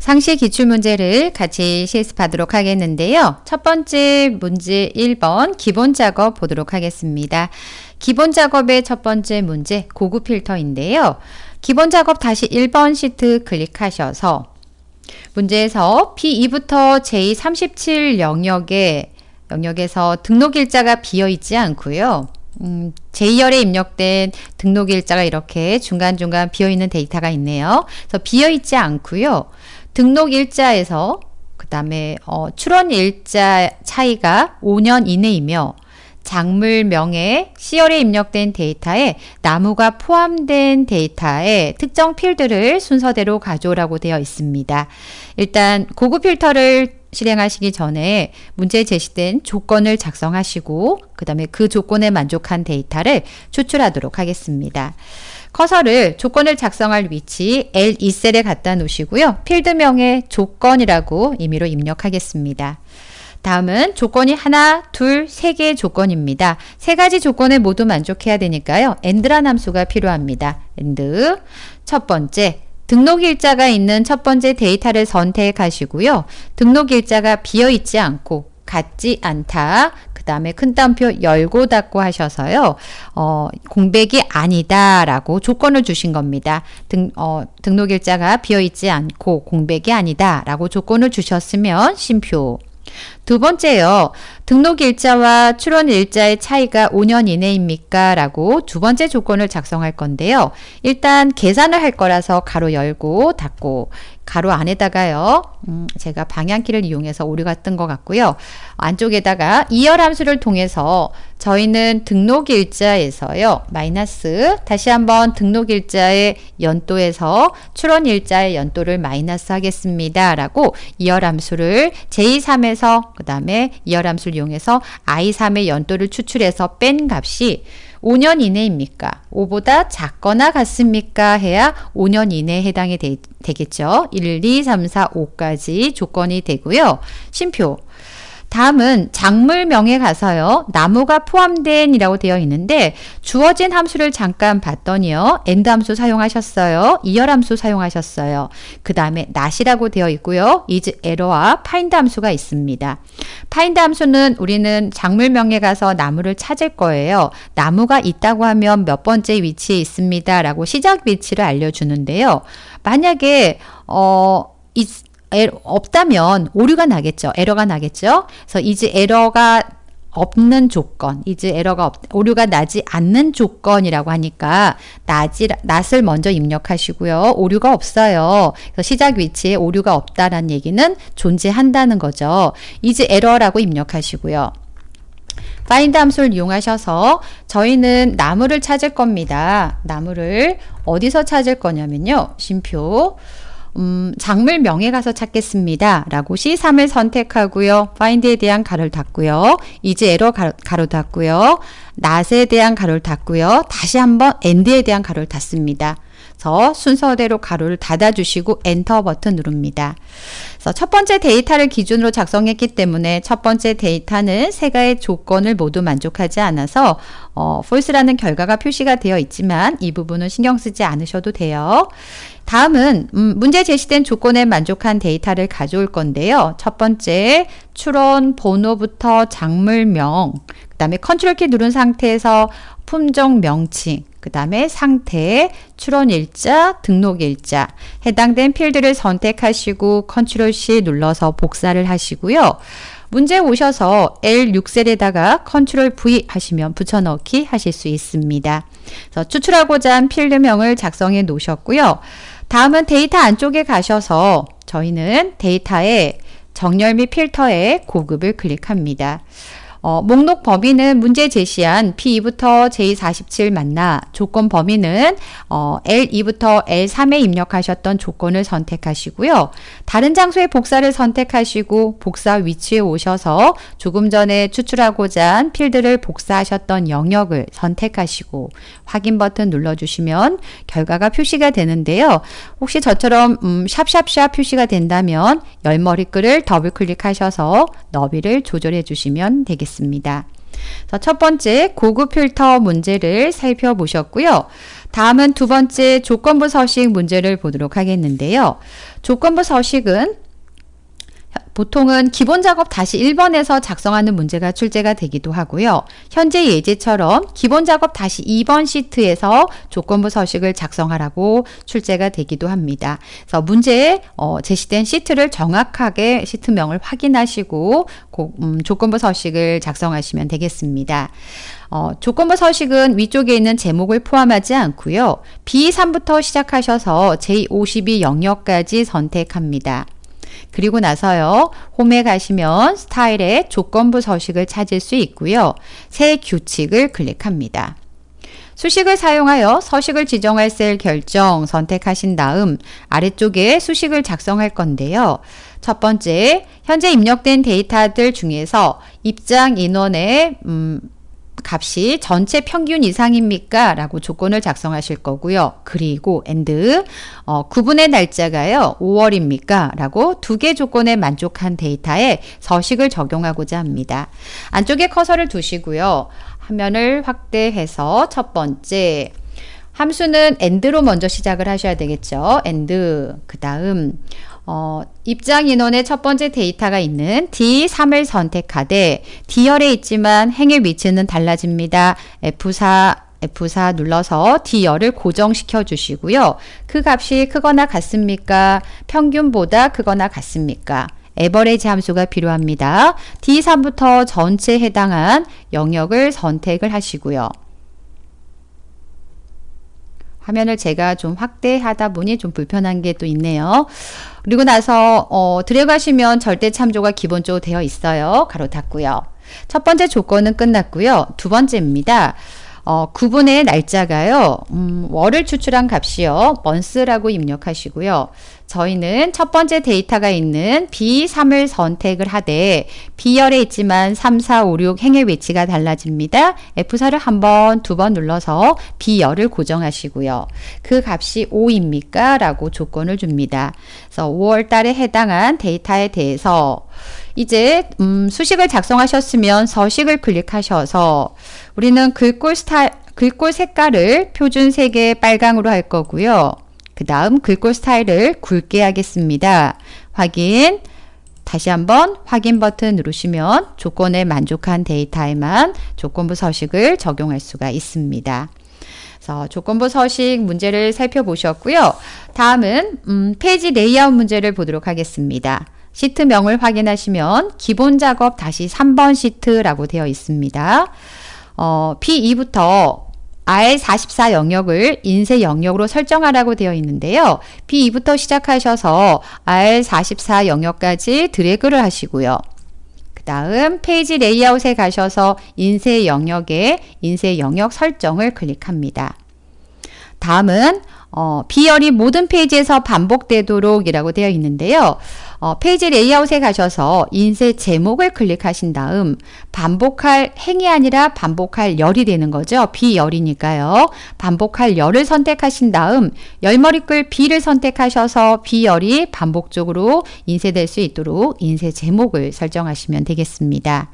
상시 기출문제를 같이 실습하도록 하겠는데요. 첫 번째 문제 1번 기본 작업 보도록 하겠습니다. 기본 작업의 첫 번째 문제 고급 필터인데요. 기본 작업 다시 1번 시트 클릭하셔서 문제에서 P2부터 J37 영역에서 등록일자가 비어있지 않고요. J열에 입력된 등록일자가 이렇게 중간중간 비어있는 데이터가 있네요. 그래서 비어있지 않고요. 등록일자에서 그 다음에 출원일자 차이가 5년 이내이며 작물명에 C열에 입력된 데이터에 나무가 포함된 데이터에 특정 필드를 순서대로 가져오라고 되어 있습니다. 일단 고급 필터를 실행하시기 전에 문제에 제시된 조건을 작성하시고 그 다음에 그 조건에 만족한 데이터를 추출하도록 하겠습니다. 커서를 조건을 작성할 위치 L2셀에 갖다 놓으시고요. 필드명에 조건이라고 임의로 입력하겠습니다. 다음은 조건이 하나, 둘, 세 개의 조건입니다. 세 가지 조건에 모두 만족해야 되니까요. AND라는 함수가 필요합니다. AND 첫 번째 등록일자가 있는 첫 번째 데이터를 선택하시고요. 등록일자가 비어있지 않고 같지 않다. 그 다음에 큰 따옴표 열고 닫고 하셔서요. 공백이 아니다 라고 조건을 주신 겁니다. 등록일자가 비어있지 않고 공백이 아니다 라고 조건을 주셨으면 쉼표. 두 번째요. 등록일자와 출원일자의 차이가 5년 이내입니까? 라고 두 번째 조건을 작성할 건데요. 일단 계산을 할 거라서 가로 열고 닫고 가로 안에다가요. 제가 방향키를 이용해서 오류가 뜬 것 같고요. 안쪽에다가 이열 함수를 통해서 저희는 등록일자에서요. 마이너스 다시 한번 등록일자의 연도에서 출원일자의 연도를 마이너스 하겠습니다. 라고 이열 함수를 J3에서 그 다음에 이열 함수를 이용해서 I3의 연도를 추출해서 뺀 값이 5년 이내입니까? 5보다 작거나 같습니까? 해야 5년 이내에 해당이 되겠죠. 1, 2, 3, 4, 5까지 조건이 되고요. 쉼표. 다음은 작물명에 가서요. 나무가 포함된 이라고 되어 있는데 주어진 함수를 잠깐 봤더니요. AND 함수 사용하셨어요. 이열 함수 사용하셨어요. 그 다음에 not이라고 되어 있고요. is error와 find 함수가 있습니다. find 함수는 우리는 작물명에 가서 나무를 찾을 거예요. 나무가 있다고 하면 몇 번째 위치에 있습니다. 라고 시작 위치를 알려주는데요. 만약에 없다면 오류가 나겠죠. 에러가 나겠죠. 그래서 is 에러가 없는 조건, 오류가 나지 않는 조건이라고 하니까 not을 먼저 입력하시고요. 오류가 없어요. 그래서 시작 위치에 오류가 없다라는 얘기는 존재한다는 거죠. is error라고 입력하시고요. find 함수를 이용하셔서 저희는 나무를 찾을 겁니다. 나무를 어디서 찾을 거냐면요. 쉼표 작물명에 가서 찾겠습니다. 라고 C3을 선택하고요. find에 대한 가로를 닫고요. is error 가로 닫고요. not에 대한 가로를 닫고요. 다시 한번 and에 대한 가로를 닫습니다. 그래서 순서대로 가로를 닫아주시고 엔터 버튼 누릅니다. 그래서 첫 번째 데이터를 기준으로 작성했기 때문에 첫 번째 데이터는 세 가지 조건을 모두 만족하지 않아서 false라는 결과가 표시가 되어 있지만 이 부분은 신경 쓰지 않으셔도 돼요. 다음은 문제 제시된 조건에 만족한 데이터를 가져올 건데요. 첫 번째 출원 번호부터 작물명, 그 다음에 컨트롤키 누른 상태에서 품종 명칭, 그 다음에 상태, 출원일자, 등록일자 해당된 필드를 선택하시고 컨트롤 C 눌러서 복사를 하시고요. 문제 오셔서 L6셀에다가 컨트롤 V 하시면 붙여넣기 하실 수 있습니다. 그래서 추출하고자 한 필드명을 작성해 놓으셨고요. 다음은 데이터 안쪽에 가셔서 저희는 데이터의 정렬 및 필터에 고급을 클릭합니다. 목록 범위는 문제 제시한 P2부터 J47 맞나 조건 범위는 L2부터 L3에 입력하셨던 조건을 선택하시고요. 다른 장소의 복사를 선택하시고 복사 위치에 오셔서 조금 전에 추출하고자 한 필드를 복사하셨던 영역을 선택하시고 확인 버튼 눌러주시면 결과가 표시가 되는데요. 혹시 저처럼 샵샵샵 표시가 된다면 열머리글을 더블 클릭하셔서 너비를 조절해 주시면 되겠습니다. 그래서 첫 번째 고급 필터 문제를 살펴보셨고요. 다음은 두 번째 조건부 서식 문제를 보도록 하겠는데요. 조건부 서식은 보통은 기본 작업 다시 1번에서 작성하는 문제가 출제가 되기도 하고요. 현재 예제처럼 기본 작업 다시 2번 시트에서 조건부 서식을 작성하라고 출제가 되기도 합니다. 그래서 문제에 제시된 시트를 정확하게 시트명을 확인하시고 조건부 서식을 작성하시면 되겠습니다. 조건부 서식은 위쪽에 있는 제목을 포함하지 않고요. B3부터 시작하셔서 제52 영역까지 선택합니다. 그리고 나서요. 홈에 가시면 스타일의 조건부 서식을 찾을 수 있고요. 새 규칙을 클릭합니다. 수식을 사용하여 서식을 지정할 셀 결정 선택하신 다음 아래쪽에 수식을 작성할 건데요. 첫 번째, 현재 입력된 데이터들 중에서 입장 인원의 값이 전체 평균 이상입니까? 라고 조건을 작성하실 거고요. 그리고 and 구분의 날짜가요. 5월입니까? 라고 두 개 조건에 만족한 데이터에 서식을 적용하고자 합니다. 안쪽에 커서를 두시고요. 화면을 확대해서 첫 번째 함수는 and로 먼저 시작을 하셔야 되겠죠. and 그 다음 입장 인원의 첫 번째 데이터가 있는 D3을 선택하되 D열에 있지만 행의 위치는 달라집니다. F4 눌러서 D열을 고정시켜 주시고요. 그 값이 크거나 같습니까? 평균보다 크거나 같습니까? 에버리지 함수가 필요합니다. D3부터 전체에 해당한 영역을 선택을 하시고요. 화면을 제가 좀 확대하다 보니 좀 불편한 게 또 있네요. 그리고 나서 들어가시면 절대 참조가 기본적으로 되어 있어요. 가로 닫고요. 첫 번째 조건은 끝났고요. 두 번째입니다. 구분의 날짜가요. 월을 추출한 값이요. month라고 입력하시고요. 저희는 첫 번째 데이터가 있는 B3을 선택을 하되 B열에 있지만 3, 4, 5, 6 행의 위치가 달라집니다. F4를 한 번, 두 번 눌러서 B열을 고정하시고요. 그 값이 5입니까? 라고 조건을 줍니다. 그래서 5월 달에 해당한 데이터에 대해서 이제 수식을 작성하셨으면 서식을 클릭하셔서 우리는 글꼴 색깔을 표준 색의 빨강으로 할 거고요. 그 다음 글꼴 스타일을 굵게 하겠습니다. 확인. 다시 한번 확인 버튼 누르시면 조건에 만족한 데이터에만 조건부 서식을 적용할 수가 있습니다. 그래서 조건부 서식 문제를 살펴보셨고요. 다음은 페이지 레이아웃 문제를 보도록 하겠습니다. 시트명을 확인하시면 기본 작업 다시 3번 시트라고 되어 있습니다. B2부터 R44 영역을 인쇄 영역으로 설정하라고 되어 있는데요. B2부터 시작하셔서 R44 영역까지 드래그를 하시고요. 그 다음 페이지 레이아웃에 가셔서 인쇄 영역에 인쇄 영역 설정을 클릭합니다. 다음은 B열이 모든 페이지에서 반복되도록 이라고 되어 있는데요. 페이지 레이아웃에 가셔서 인쇄 제목을 클릭하신 다음 반복할 행이 아니라 반복할 열이 되는 거죠. B열이니까요. 반복할 열을 선택하신 다음 열머리글 B를 선택하셔서 B열이 반복적으로 인쇄될 수 있도록 인쇄 제목을 설정하시면 되겠습니다.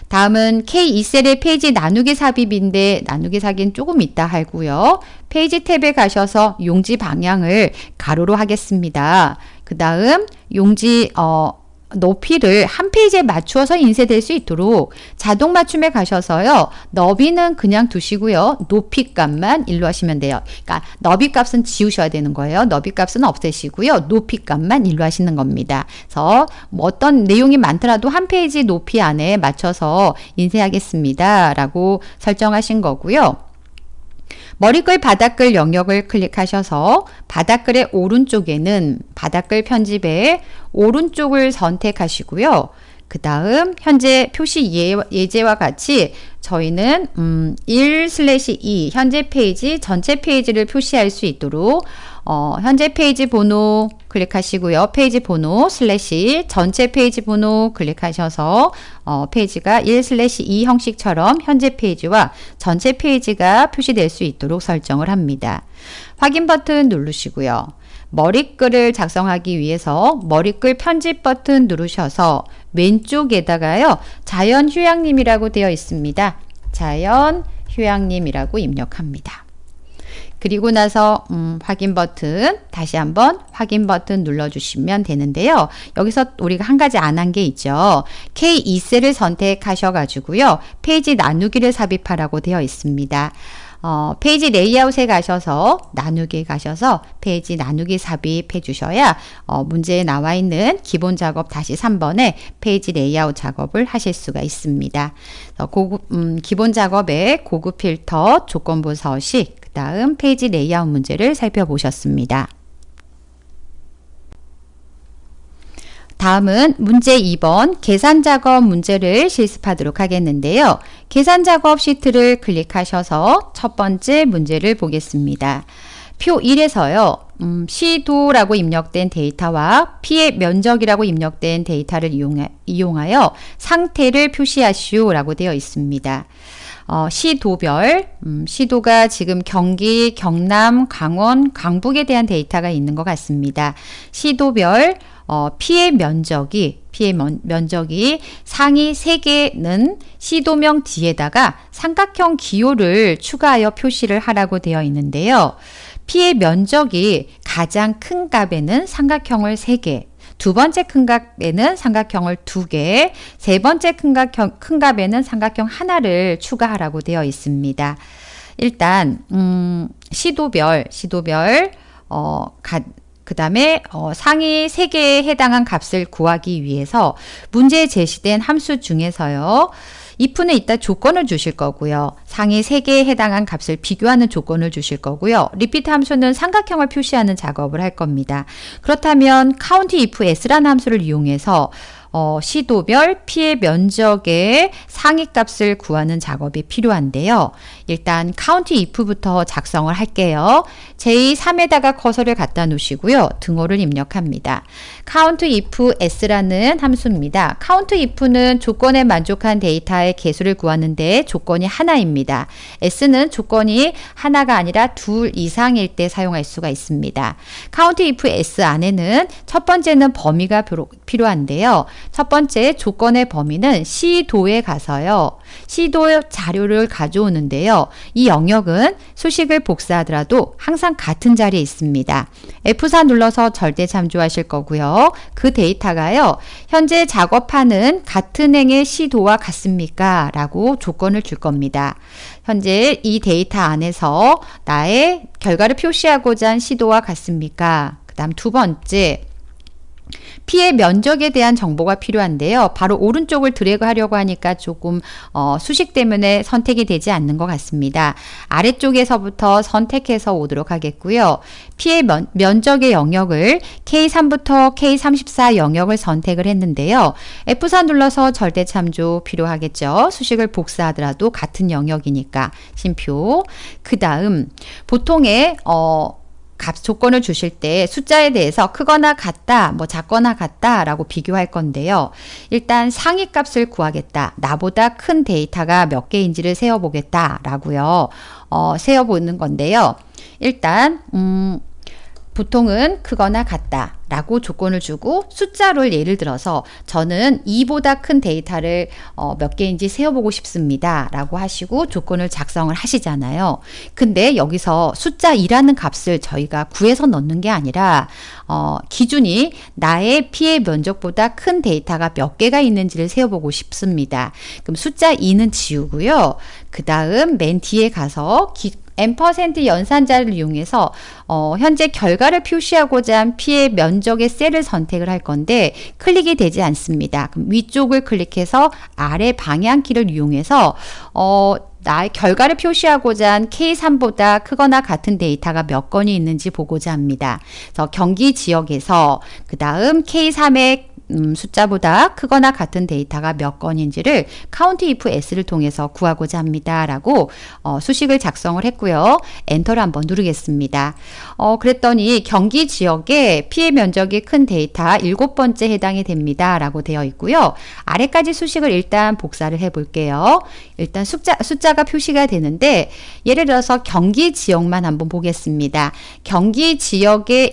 다음은 K2셀의 페이지 나누기 삽입인데 나누기 삽입은 조금 이따 하고요. 페이지 탭에 가셔서 용지 방향을 가로로 하겠습니다. 그 다음 용지 높이를 한 페이지에 맞추어서 인쇄될 수 있도록 자동 맞춤에 가셔서요. 너비는 그냥 두시고요. 높이 값만 일로 하시면 돼요. 그러니까 너비 값은 지우셔야 되는 거예요. 너비 값은 없애시고요. 높이 값만 일로 하시는 겁니다. 그래서 뭐 어떤 내용이 많더라도 한 페이지 높이 안에 맞춰서 인쇄하겠습니다. 라고 설정하신 거고요. 머리글 바닥글 영역을 클릭하셔서 바닥글의 오른쪽에는 바닥글 편집의 오른쪽을 선택하시고요. 그 다음 현재 표시 예제와 같이 저희는 1/2 현재 페이지 전체 페이지를 표시할 수 있도록 현재 페이지 번호 클릭하시고요. 페이지 번호 / 전체 페이지 번호 클릭하셔서 페이지가 1/2 형식처럼 현재 페이지와 전체 페이지가 표시될 수 있도록 설정을 합니다. 확인 버튼 누르시고요. 머리글을 작성하기 위해서 머리글 편집 버튼 누르셔서 왼쪽에다가요. 자연휴양림이라고 되어 있습니다. 자연휴양림이라고 입력합니다. 그리고 나서 확인 버튼, 다시 한번 확인 버튼 눌러주시면 되는데요. 여기서 우리가 한 가지 안 한 게 있죠. K2셀을 선택하셔가지고요. 페이지 나누기를 삽입하라고 되어 있습니다. 페이지 레이아웃에 가셔서 나누기에 가셔서 페이지 나누기 삽입해 주셔야 문제에 나와 있는 기본 작업 다시 3번에 페이지 레이아웃 작업을 하실 수가 있습니다. 기본 작업의 고급 필터, 조건부 서식, 그 다음 페이지 레이아웃 문제를 살펴보셨습니다. 다음은 문제 2번 계산 작업 문제를 실습하도록 하겠는데요. 계산 작업 시트를 클릭하셔서 첫 번째 문제를 보겠습니다. 표 1에서요. 시도라고 입력된 데이터와 피해 면적이라고 입력된 데이터를 이용하여 상태를 표시하시오 라고 되어 있습니다. 시도별, 시도가 지금 경기, 경남, 강원, 강북에 대한 데이터가 있는 것 같습니다. 시도별 피해 면적이 상위 3개는 시도명 뒤에다가 삼각형 기호를 추가하여 표시를 하라고 되어 있는데요. 피해 면적이 가장 큰 값에는 삼각형을 3개, 두 번째 큰 값에는 삼각형을 2개, 세 번째 큰 값에는 삼각형 하나를 추가하라고 되어 있습니다. 일단 시도별 그 다음에 상위 3개에 해당한 값을 구하기 위해서 문제에 제시된 함수 중에서요. if는 이따 조건을 주실 거고요. 상위 3개에 해당한 값을 비교하는 조건을 주실 거고요. 리피트 함수는 삼각형을 표시하는 작업을 할 겁니다. 그렇다면 count if s라는 함수를 이용해서 시도별 피해 면적의 상위 값을 구하는 작업이 필요한데요. 일단 count if부터 작성을 할게요. j3에다가 커서를 갖다 놓으시고요. 등호를 입력합니다. count if s라는 함수입니다. count if는 조건에 만족한 데이터의 개수를 구하는데 조건이 하나입니다. s는 조건이 하나가 아니라 둘 이상일 때 사용할 수가 있습니다. count if s 안에는 첫 번째는 범위가 필요한데요. 첫 번째 조건의 범위는 시도에 가서요. 시도 자료를 가져오는데요. 이 영역은 수식을 복사하더라도 항상 같은 자리에 있습니다. F4 눌러서 절대 참조하실 거고요. 그 데이터가요. 현재 작업하는 같은 행의 시도와 같습니까? 라고 조건을 줄 겁니다. 현재 이 데이터 안에서 나의 결과를 표시하고자 한 시도와 같습니까? 그 다음 두 번째 피해 면적에 대한 정보가 필요한데요. 바로 오른쪽을 드래그 하려고 하니까 조금 수식 때문에 선택이 되지 않는 것 같습니다. 아래쪽에서부터 선택해서 오도록 하겠고요. 피해 면적의 영역을 K3부터 K34 영역을 선택을 했는데요. F4 눌러서 절대 참조 필요하겠죠. 수식을 복사하더라도 같은 영역이니까 심표. 그 다음 보통의 값 조건을 주실 때 숫자에 대해서 크거나 같다, 뭐 작거나 같다 라고 비교할 건데요. 일단 상위 값을 구하겠다. 나보다 큰 데이터가 몇 개인지를 세어보겠다 라고요. 세어보는 건데요. 일단 보통은 크거나 같다 라고 조건을 주고 숫자를 예를 들어서 저는 2보다 큰 데이터를 몇 개인지 세어보고 싶습니다 라고 하시고 조건을 작성을 하시잖아요. 근데 여기서 숫자 2라는 값을 저희가 구해서 넣는 게 아니라 기준이 나의 피해 면적보다 큰 데이터가 몇 개가 있는지를 세어보고 싶습니다. 그럼 숫자 2는 지우고요. 그 다음 맨 뒤에 가서 %, 연산자를 이용해서 현재 결과를 표시하고자 한 피해 면적의 셀을 선택을 할 건데 클릭이 되지 않습니다. 그럼 위쪽을 클릭해서 아래 방향키를 이용해서 나의 결과를 표시하고자 한 K3보다 크거나 같은 데이터가 몇 건이 있는지 보고자 합니다. 그래서 경기 지역에서 그 다음 K3의 숫자보다 크거나 같은 데이터가 몇 건인지를 count if s를 통해서 구하고자 합니다 라고 수식을 작성을 했고요. 엔터를 한번 누르겠습니다. 그랬더니 경기 지역에 피해 면적이 큰 데이터 7번째 해당이 됩니다 라고 되어 있고요. 아래까지 수식을 일단 복사를 해 볼게요. 일단 숫자가 표시가 되는데 예를 들어서 경기 지역만 한번 보겠습니다. 경기 지역의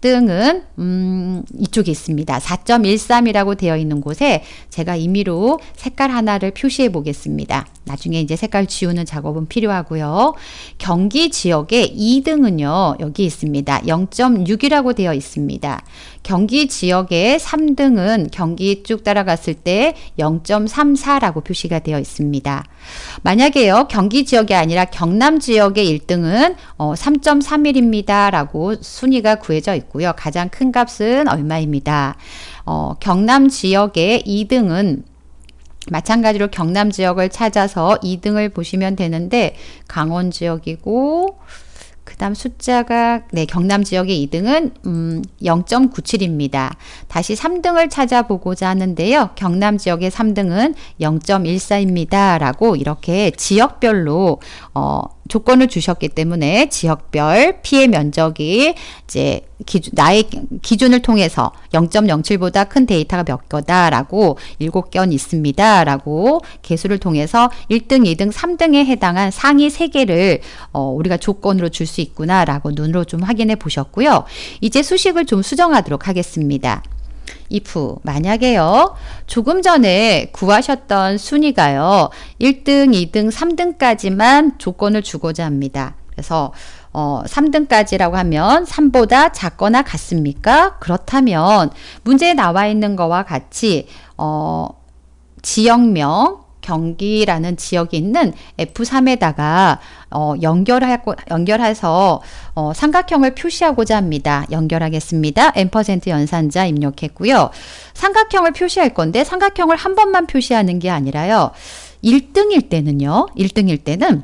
약등은 이쪽에 있습니다. 4.13이라고 되어 있는 곳에 제가 임의로 색깔 하나를 표시해 보겠습니다. 나중에 이제 색깔 지우는 작업은 필요하고요. 경기 지역의 2등은요. 여기 있습니다. 0.6이라고 되어 있습니다. 경기 지역의 3등은 경기 쭉 따라갔을 때 0.34라고 표시가 되어 있습니다. 만약에요. 경기 지역이 아니라 경남 지역의 1등은 3.31입니다. 라고 순위가 구해져 있고요. 가장 큰 값은 얼마입니다. 경남 지역의 2등은 마찬가지로 경남 지역을 찾아서 2등을 보시면 되는데 강원 지역이고 그 다음 숫자가 경남 지역의 2등은 0.97입니다. 다시 3등을 찾아보고자 하는데요. 경남 지역의 3등은 0.14입니다. 라고 이렇게 지역별로 조건을 주셨기 때문에 지역별 피해 면적이 이제 나의 기준을 통해서 0.07보다 큰 데이터가 몇 거다라고 7건 있습니다. 라고 계수를 통해서 1등, 2등, 3등에 해당한 상위 3개를 우리가 조건으로 줄 수 있구나 라고 눈으로 좀 확인해 보셨고요. 이제 수식을 좀 수정하도록 하겠습니다. if 만약에요. 조금 전에 구하셨던 순위가요. 1등, 2등, 3등까지만 조건을 주고자 합니다. 그래서 3등까지라고 하면 3보다 작거나 같습니까? 그렇다면 문제에 나와 있는 거와 같이 지역명 경기라는 지역이 있는 F3에다가 연결해서 삼각형을 표시하고자 합니다. 연결하겠습니다. M% 연산자 입력했고요. 삼각형을 표시할 건데 삼각형을 한 번만 표시하는 게 아니라요. 1등일 때는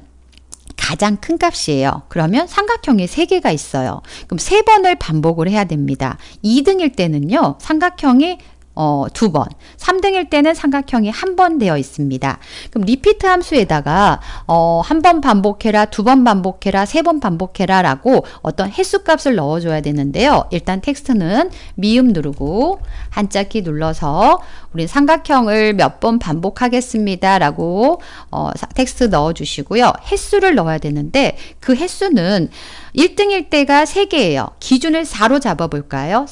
가장 큰 값이에요. 그러면 삼각형이 3개가 있어요. 그럼 3번을 반복을 해야 됩니다. 2등일 때는요. 삼각형이 2번, 3등일 때는 삼각형이 1번 되어 있습니다. 그럼 리피트 함수에다가 1번 반복해라, 2번 반복해라, 3번 반복해라 라고 어떤 횟수값을 넣어줘야 되는데요. 일단 텍스트는 미음 누르고 한자키 눌러서 우리 삼각형을 몇 번 반복하겠습니다 라고 텍스트 넣어주시고요. 횟수를 넣어야 되는데 그 횟수는 1등일 때가 3개예요. 기준을 4로 잡아볼까요?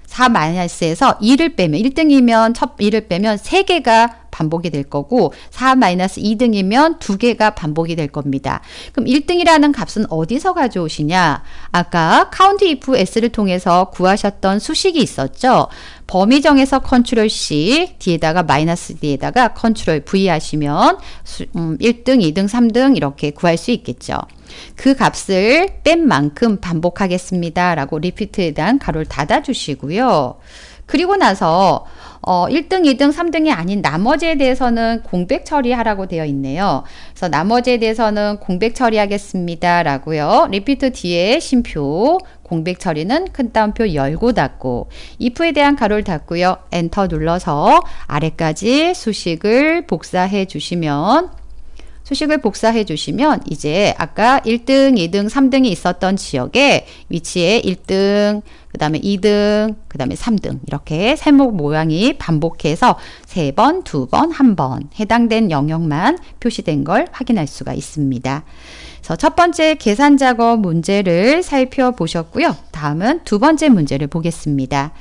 4-4-에서 2를 빼면 1등이면 2를 빼면 3개가 반복이 될 거고 4-2등이면 2개가 반복이 될 겁니다. 그럼 1등이라는 값은 어디서 가져오시냐? 아까 count if s를 통해서 구하셨던 수식이 있었죠. 범위 정에서 컨트롤 C 뒤에다가 마이너스 D에다가 컨트롤 V 하시면 1등, 2등, 3등 이렇게 구할 수 있겠죠. 그 값을 뺀 만큼 반복하겠습니다. 라고 리피트에 대한 가로를 닫아 주시고요. 그리고 나서 1등, 2등, 3등이 아닌 나머지에 대해서는 공백 처리하라고 되어 있네요. 그래서 나머지에 대해서는 공백 처리하겠습니다. 라고요. 리피트 뒤에 쉼표 공백 처리는 큰 따옴표 열고 닫고 if에 대한 가로를 닫고요. 엔터 눌러서 아래까지 수식을 복사해 주시면 이제 아까 1등, 2등, 3등이 있었던 지역에 위치에 1등, 그 다음에 2등, 그 다음에 3등 이렇게 세목 모양이 반복해서 3번, 2번, 1번 해당된 영역만 표시된 걸 확인할 수가 있습니다. 그래서 첫 번째 계산 작업 문제를 살펴보셨고요. 다음은 두 번째 문제를 보겠습니다.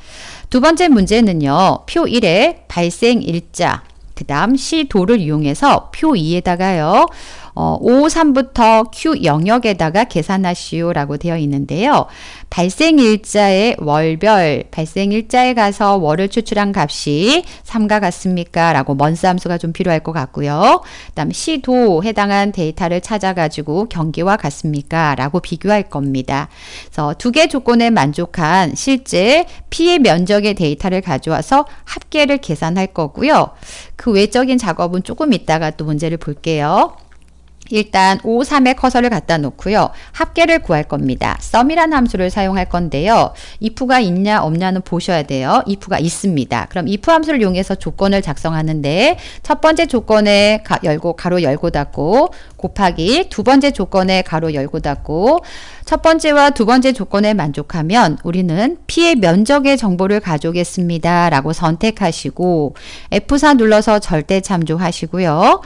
두 번째 문제는요. 표 1에 발생 일자 그 다음 시도를 이용해서 표 2에다가요. 553부터 Q 영역에다가 계산하시오 라고 되어 있는데요. 발생일자의 월별, 발생일자에 가서 월을 추출한 값이 3과 같습니까? 라고 먼스 함수가 좀 필요할 것 같고요. 그 다음 시도 해당한 데이터를 찾아가지고 경기와 같습니까? 라고 비교할 겁니다. 그래서 두 개 조건에 만족한 실제 피해 면적의 데이터를 가져와서 합계를 계산할 거고요. 그 외적인 작업은 조금 이따가 또 문제를 볼게요. 일단 5,3에 커서를 갖다 놓고요. 합계를 구할 겁니다. sum이라는 함수를 사용할 건데요. if가 있냐 없냐는 보셔야 돼요. if가 있습니다. 그럼 if 함수를 이용해서 조건을 작성하는데 첫 번째 조건에 가로 열고 닫고 곱하기 두 번째 조건에 가로 열고 닫고 첫 번째와 두 번째 조건에 만족하면 우리는 피해 면적의 정보를 가져오겠습니다. 라고 선택하시고 F4 눌러서 절대 참조하시고요.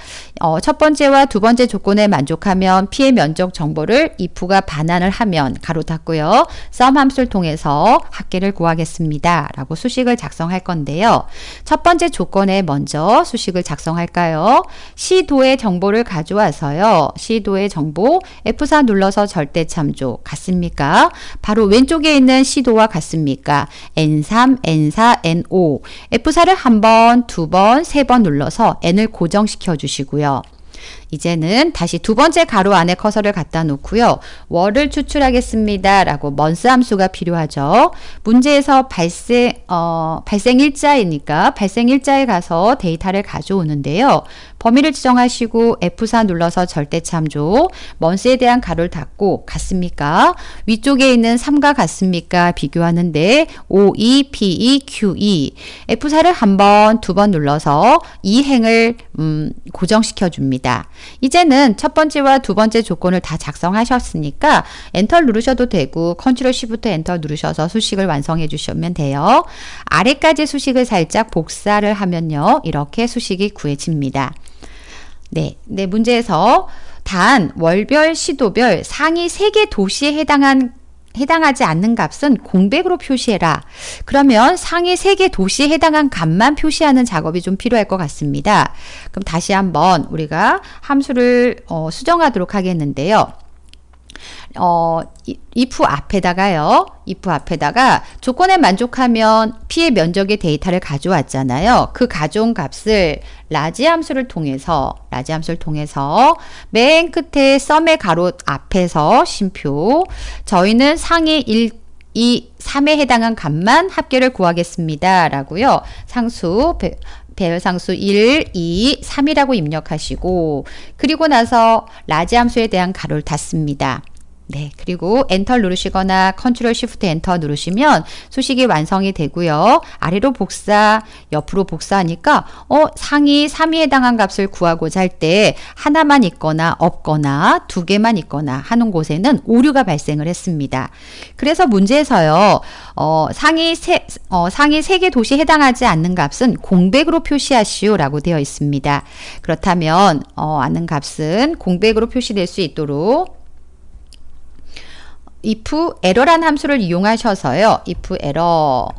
첫 번째와 두 번째 조건 조건에 만족하면 P의 면적 정보를 if가 반환을 하면 가로 닫고요. sum 함수를 통해서 합계를 구하겠습니다. 라고 수식을 작성할 건데요. 첫 번째 조건에 먼저 수식을 작성할까요? 시도의 정보를 가져와서요. 시도의 정보 F4 눌러서 절대참조 같습니까? 바로 왼쪽에 있는 시도와 같습니까? N3, N4, N5 F4를 한 번, 두 번, 세 번 눌러서 N을 고정시켜 주시고요. 이제는 다시 두 번째 가로 안에 커서를 갖다 놓고요. 월을 추출하겠습니다. 라고 month 함수가 필요하죠. 문제에서 발생일자이니까 발생일자에 가서 데이터를 가져오는데요. 범위를 지정하시고 F4 눌러서 절대참조, month에 대한 가로를 닫고 같습니까? 위쪽에 있는 3과 같습니까? 비교하는데 OE, PE, QE F4를 한 번, 두 번 눌러서 이 행을 고정시켜 줍니다. 이제는 첫 번째와 두 번째 조건을 다 작성하셨으니까 엔터 누르셔도 되고 컨트롤 시프트 엔터 누르셔서 수식을 완성해 주시면 돼요. 아래까지 수식을 살짝 복사를 하면요. 이렇게 수식이 구해집니다. 네, 문제에서 단 월별, 시도별 상위 3개 도시에 해당하지 않는 값은 공백으로 표시해라. 그러면 상위 3개 도시에 해당한 값만 표시하는 작업이 좀 필요할 것 같습니다. 그럼 다시 한번 우리가 함수를 수정하도록 하겠는데요. if 앞에다가 조건에 만족하면 P의 면적의 데이터를 가져왔잖아요. 그 가져온 값을 라지 함수를 통해서 맨 끝에 썸의 가로 앞에서 쉼표 저희는 상위 1, 2, 3에 해당한 값만 합계를 구하겠습니다. 라고요. 배열상수 1, 2, 3이라고 입력하시고 그리고 나서 라지 함수에 대한 가로를 닫습니다. 네, 그리고 엔터 누르시거나 컨트롤 시프트 엔터 누르시면 수식이 완성이 되고요. 아래로 복사, 옆으로 복사하니까 상위 3에 해당한 값을 구하고자 할 때 하나만 있거나 없거나 두 개만 있거나 하는 곳에는 오류가 발생을 했습니다. 그래서 문제에서요. 상위 3개 도시에 해당하지 않는 값은 공백으로 표시하시오 라고 되어 있습니다. 그렇다면 아는 값은 공백으로 표시될 수 있도록 if error란 함수를 이용하셔서요. if error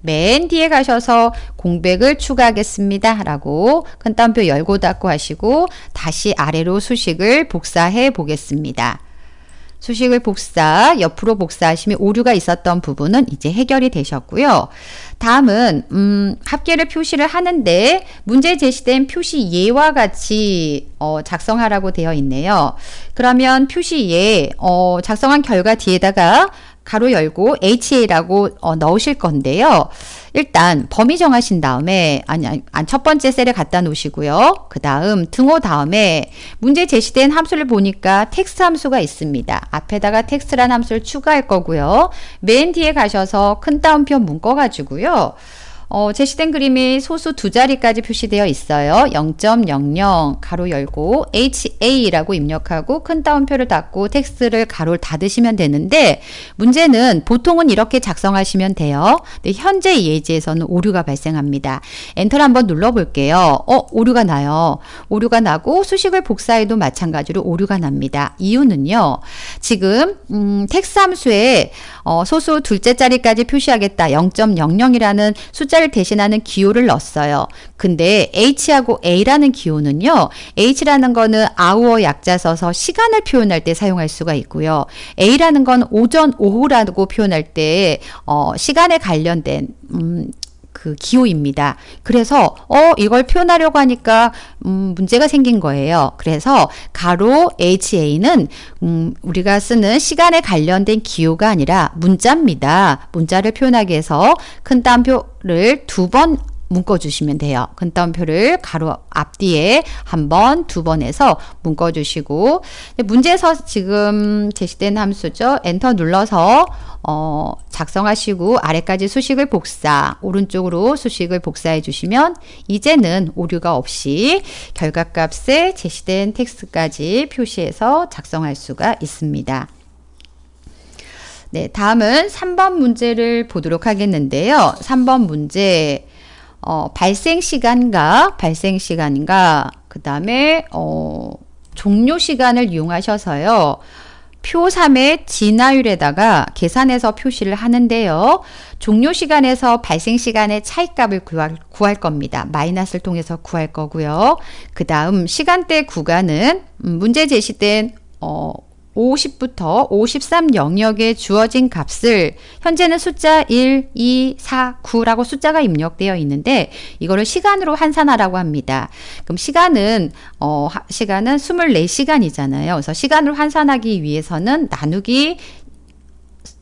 맨 뒤에 가셔서 공백을 추가하겠습니다. 라고 큰 따옴표 열고 닫고 하시고 다시 아래로 수식을 복사해 보겠습니다. 수식을 옆으로 복사하시면 오류가 있었던 부분은 이제 해결이 되셨고요. 다음은 합계를 표시를 하는데 문제에 제시된 표시 예와 같이 작성하라고 되어 있네요. 그러면 표시 예 작성한 결과 뒤에다가 가로 열고 HA라고 넣으실 건데요. 일단 범위 정하신 다음에 첫 번째 셀에 갖다 놓으시고요. 그 다음 등호 다음에 문제 제시된 함수를 보니까 텍스트 함수가 있습니다. 앞에다가 텍스트란 함수를 추가할 거고요. 맨 뒤에 가셔서 큰 따옴표 묶어 가지고요. 제시된 그림이 소수 두 자리까지 표시되어 있어요. 0.00 가로 열고 HA라고 입력하고 큰 따옴표를 닫고 텍스트를 가로를 닫으시면 되는데 문제는 보통은 이렇게 작성하시면 돼요. 근데 현재 예제에서는 오류가 발생합니다. 엔터를 한번 눌러볼게요. 오류가 나요. 오류가 나고 수식을 복사해도 마찬가지로 오류가 납니다. 이유는요. 지금 텍스트 함수에 소수 둘째 자리까지 표시하겠다. 0.00이라는 숫자를 대신하는 기호를 넣었어요. 근데 H하고 A라는 기호는요. H라는 거는 hour 약자 써서 시간을 표현할 때 사용할 수가 있고요. A라는 건 오전, 오후라고 표현할 때 시간에 관련된 그 기호입니다. 그래서 이걸 표현하려고 하니까 문제가 생긴 거예요. 그래서 가로 HA는 우리가 쓰는 시간에 관련된 기호가 아니라 문자입니다. 문자를 표현하기 위해서 큰 따옴표를 두 번 묶어주시면 돼요. 큰 따옴표를 가로 앞뒤에 한 번, 두 번 해서 묶어주시고 문제에서 지금 제시된 함수죠. 엔터 눌러서 작성하시고 아래까지 수식을 복사, 오른쪽으로 수식을 복사해 주시면 이제는 오류가 없이 결과값에 제시된 텍스트까지 표시해서 작성할 수가 있습니다. 네, 다음은 3번 문제를 보도록 하겠는데요. 3번 문제 발생 시간과 그 다음에 종료 시간을 이용하셔서요. 표 3의 진화율에다가 계산해서 표시를 하는데요. 종료 시간에서 발생 시간의 차이값을 구할 겁니다. 마이너스를 통해서 구할 거고요. 그 다음 시간대 구간은 문제 제시된 50부터 53 영역에 주어진 값을 현재는 숫자 1, 2, 4, 9라고 숫자가 입력되어 있는데 이거를 시간으로 환산하라고 합니다. 그럼 시간은 24시간이잖아요. 그래서 시간을 환산하기 위해서는 나누기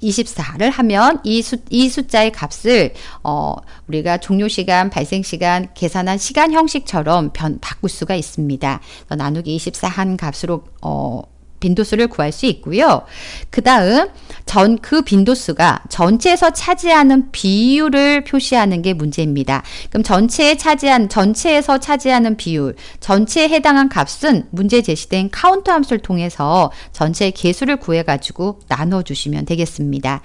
24를 하면 이 숫자의 값을 우리가 종료 시간, 발생 시간, 계산한 시간 형식처럼 바꿀 수가 있습니다. 나누기 24 한 값으로 빈도수를 구할 수 있고요. 그 다음 그 빈도수가 전체에서 차지하는 비율을 표시하는 게 문제입니다. 그럼 전체에서 차지하는 비율, 전체에 해당한 값은 문제 제시된 카운트 함수를 통해서 전체의 개수를 구해가지고 나눠주시면 되겠습니다.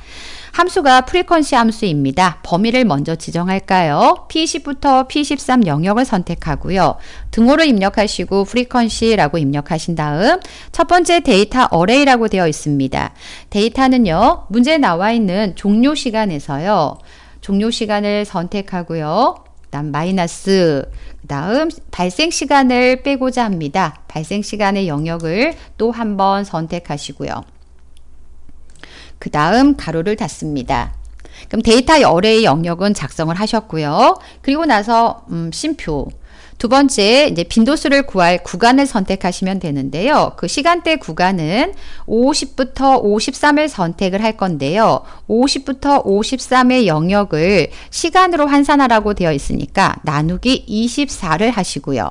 함수가 프리퀀시 함수입니다. 범위를 먼저 지정할까요? P20부터 P13 영역을 선택하고요. 등호를 입력하시고 프리퀀시라고 입력하신 다음 첫 번째 데이터 어레이라고 되어 있습니다. 데이터는요. 문제에 나와 있는 종료 시간에서요. 종료 시간을 선택하고요. 그다음 마이너스 그다음 발생 시간을 빼고자 합니다. 발생 시간의 영역을 또 한 번 선택하시고요. 그 다음 가로를 닫습니다. 그럼 데이터 어레이 영역은 작성을 하셨고요. 그리고 나서 쉼표 두 번째 이제 빈도수를 구할 구간을 선택하시면 되는데요. 그 시간대 구간은 50부터 53을 선택을 할 건데요. 50부터 53의 영역을 시간으로 환산하라고 되어 있으니까 나누기 24를 하시고요.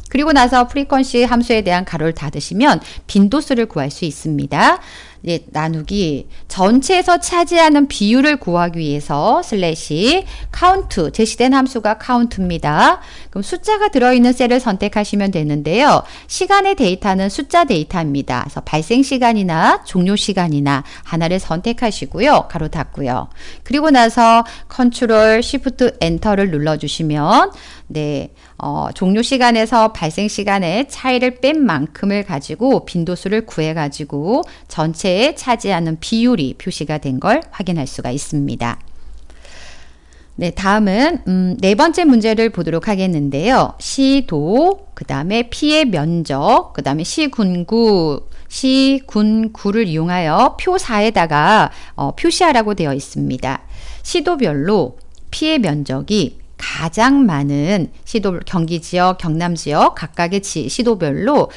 그리고 나서 프리퀀시 함수에 대한 가로를 닫으시면 빈도수를 구할 수 있습니다. 나누기 전체에서 차지하는 비율을 구하기 위해서 슬래시 카운트 제시된 함수가 카운트입니다. 그럼 숫자가 들어있는 셀을 선택하시면 되는데요. 시간의 데이터는 숫자 데이터입니다. 그래서 발생 시간이나 종료 시간이나 하나를 선택하시고요. 가로 닫고요. 그리고 나서 컨트롤 쉬프트 엔터를 눌러주시면 종료 시간에서 발생 시간의 차이를 뺀 만큼을 가지고 빈도수를 구해가지고 전체에 차지하는 비율이 표시가 된 걸 확인할 수가 있습니다. 네, 다음은 네 번째 문제를 보도록 하겠는데요. 시도, 그 다음에 피의 면적, 그 다음에 시군구를 이용하여 표 4에다가 표시하라고 되어 있습니다. 시도별로 피의 면적이 가장 많은 경기 지역, 경남 지역 각각의 시도별로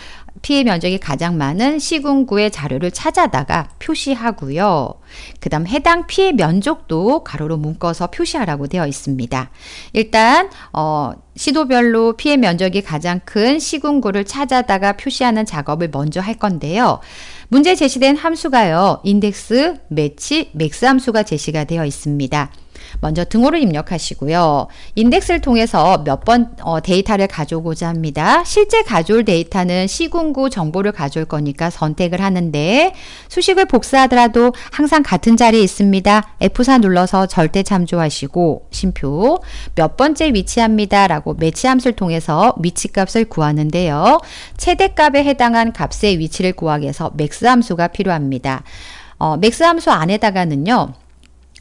피해 면적이 가장 많은 시군구의 자료를 찾아다가 표시하고요. 그 다음 해당 피해 면적도 가로로 묶어서 표시하라고 되어 있습니다. 일단 시도별로 피해 면적이 가장 큰 시군구를 찾아다가 표시하는 작업을 먼저 할 건데요. 문제 제시된 함수가요. 인덱스, 매치, 맥스 함수가 제시가 되어 있습니다. 먼저 등호를 입력하시고요. 인덱스를 통해서 몇 번 데이터를 가져오고자 합니다. 실제 가져올 데이터는 시군구 정보를 가져올 거니까 선택을 하는데 수식을 복사하더라도 항상 같은 자리에 있습니다. F4 눌러서 절대 참조하시고 쉼표 몇 번째 위치합니다 라고 매치 함수를 통해서 위치값을 구하는데요. 최대값에 해당한 값의 위치를 구하기 위해서 맥스 함수가 필요합니다. 맥스 함수 안에다가는요.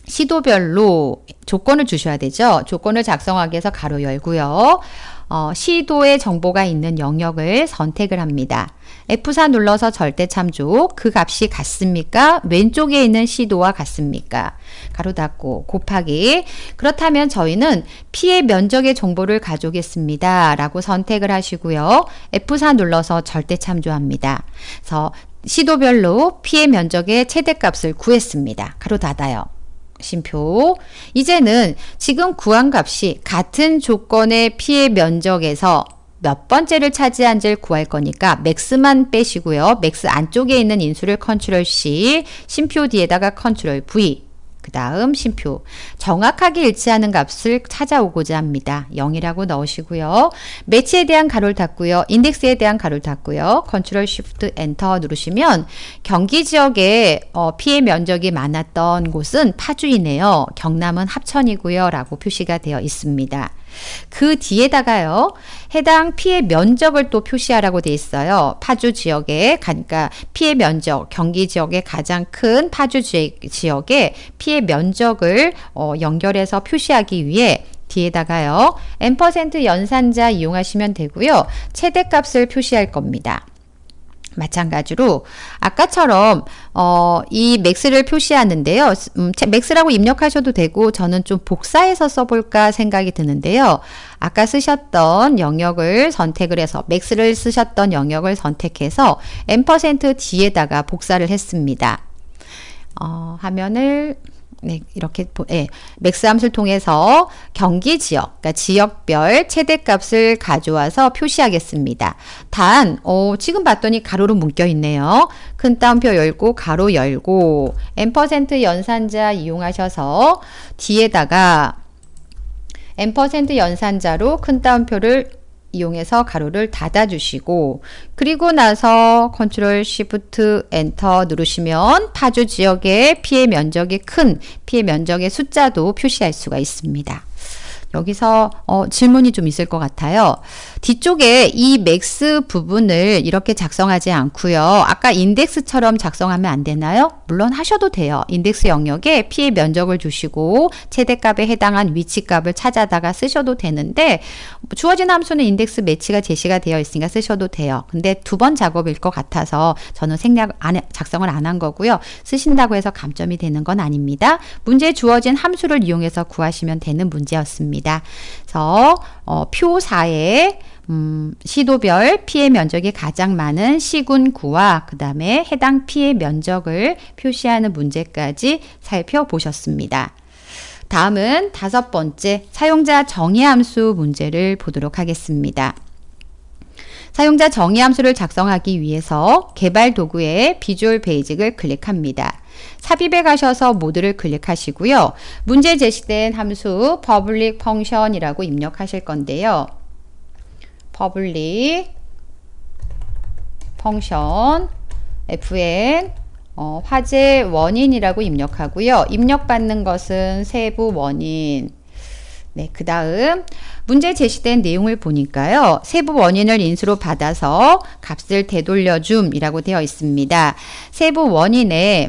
시도별로 조건을 주셔야 되죠. 조건을 작성하기 위해서 가로 열고요. 시도의 정보가 있는 영역을 선택을 합니다. F4 눌러서 절대 참조. 그 값이 같습니까? 왼쪽에 있는 시도와 같습니까? 가로 닫고 곱하기. 그렇다면 저희는 피의 면적의 정보를 가져오겠습니다. 라고 선택을 하시고요. F4 눌러서 절대 참조합니다. 그래서 시도별로 피의 면적의 최대값을 구했습니다. 가로 닫아요. 쉼표. 이제는 지금 구한 값이 같은 조건의 피해 면적에서 몇 번째를 차지한지를 구할 거니까 맥스만 빼시고요. 맥스 안쪽에 있는 인수를 컨트롤 C, 쉼표 뒤에다가 컨트롤 V. 그 다음 쉼표. 정확하게 일치하는 값을 찾아오고자 합니다. 0이라고 넣으시고요. 매치에 대한 가로를 닫고요. 인덱스에 대한 가로를 닫고요. 컨트롤 쉬프트 엔터 누르시면 경기 지역에 피해 면적이 많았던 곳은 파주이네요. 경남은 합천이고요. 라고 표시가 되어 있습니다. 그 뒤에다가요, 해당 피해 면적을 또 표시하라고 돼 있어요. 파주 지역에, 그러니까 피해 면적, 경기 지역의 가장 큰 파주 지역의 피해 면적을 연결해서 표시하기 위해 뒤에다가요, N% 연산자 이용하시면 되고요. 최대값을 표시할 겁니다. 마찬가지로 아까처럼 이 맥스를 표시하는데요. 맥스라고 입력하셔도 되고 저는 좀 복사해서 써볼까 생각이 드는데요. 아까 쓰셨던 영역을 선택을 해서 맥스를 쓰셨던 영역을 선택해서 N% 뒤에다가 복사를 했습니다. 화면을 네, 이렇게 맥스 함수를 통해서 경기 지역, 그러니까 지역별 최대값을 가져와서 표시하겠습니다. 단, 지금 봤더니 가로로 묶여 있네요. 큰 따옴표 열고 가로 열고 N% 연산자 이용하셔서 뒤에다가 N% 연산자로 큰 따옴표를 이용해서 가로를 닫아주시고, 그리고 나서 컨트롤 시프트 엔터 누르시면 파주 지역의 피해 면적이 큰 피해 면적의 숫자도 표시할 수가 있습니다. 여기서 질문이 좀 있을 것 같아요. 뒤쪽에 이 맥스 부분을 이렇게 작성하지 않고요. 아까 인덱스처럼 작성하면 안 되나요? 물론 하셔도 돼요. 인덱스 영역에 피해 면적을 주시고 최대값에 해당한 위치값을 찾아다가 쓰셔도 되는데, 주어진 함수는 인덱스 매치가 제시가 되어 있으니까 쓰셔도 돼요. 근데 두 번 작업일 것 같아서 저는 작성을 안 한 거고요. 쓰신다고 해서 감점이 되는 건 아닙니다. 문제에 주어진 함수를 이용해서 구하시면 되는 문제였습니다. 그래서 표 4에 시도별 피해 면적이 가장 많은 시군구와 그 다음에 해당 피해 면적을 표시하는 문제까지 살펴보셨습니다. 다음은 5번째 사용자 정의함수 문제를 보도록 하겠습니다. 사용자 정의함수를 작성하기 위해서 개발 도구의 비주얼 베이직을 클릭합니다. 삽입에 가셔서 모드를 클릭하시고요. 문제 제시된 함수 public function이라고 입력하실 건데요. public function fn 화재 원인이라고 입력하고요. 입력받는 것은 세부 원인. 네, 그 다음 문제 제시된 내용을 보니까요. 세부 원인을 인수로 받아서 값을 되돌려줌 이라고 되어 있습니다. 세부 원인에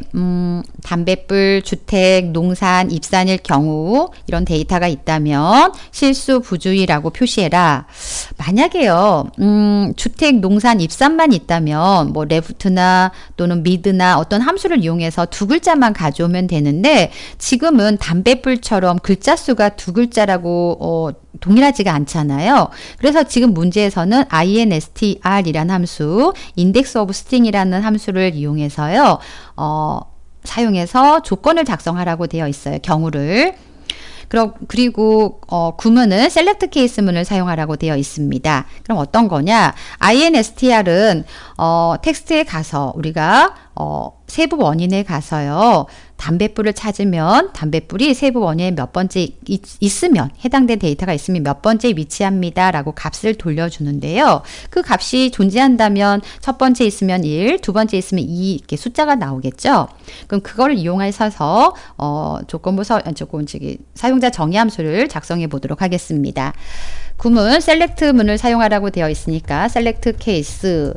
담뱃불, 주택, 농산, 입산일 경우 이런 데이터가 있다면 실수 부주의라고 표시해라. 만약에요. 주택, 농산, 입산만 있다면 뭐 레프트나 또는 미드나 어떤 함수를 이용해서 두 글자만 가져오면 되는데, 지금은 담뱃불처럼 글자 수가 두 글자라고 동일하지가 않잖아요. 그래서 지금 문제에서는 instr이라는 함수, index of string이라는 함수를 이용해서요, 사용해서 조건을 작성하라고 되어 있어요. 경우를. 그리고 구문은 select case문을 사용하라고 되어 있습니다. 그럼 어떤 거냐? instr은 텍스트에 가서 우리가 세부 원인에 가서요. 담뱃불을 찾으면 담뱃불이 세부 원인에 몇 번째 있으면, 해당된 데이터가 있으면 몇 번째 위치합니다 라고 값을 돌려주는데요. 그 값이 존재한다면 첫 번째 있으면 1, 두 번째 있으면 2 이렇게 숫자가 나오겠죠. 그럼 그걸 이용해서 사용자 정의함수를 작성해 보도록 하겠습니다. 구문 select 문을 사용하라고 되어 있으니까 select case,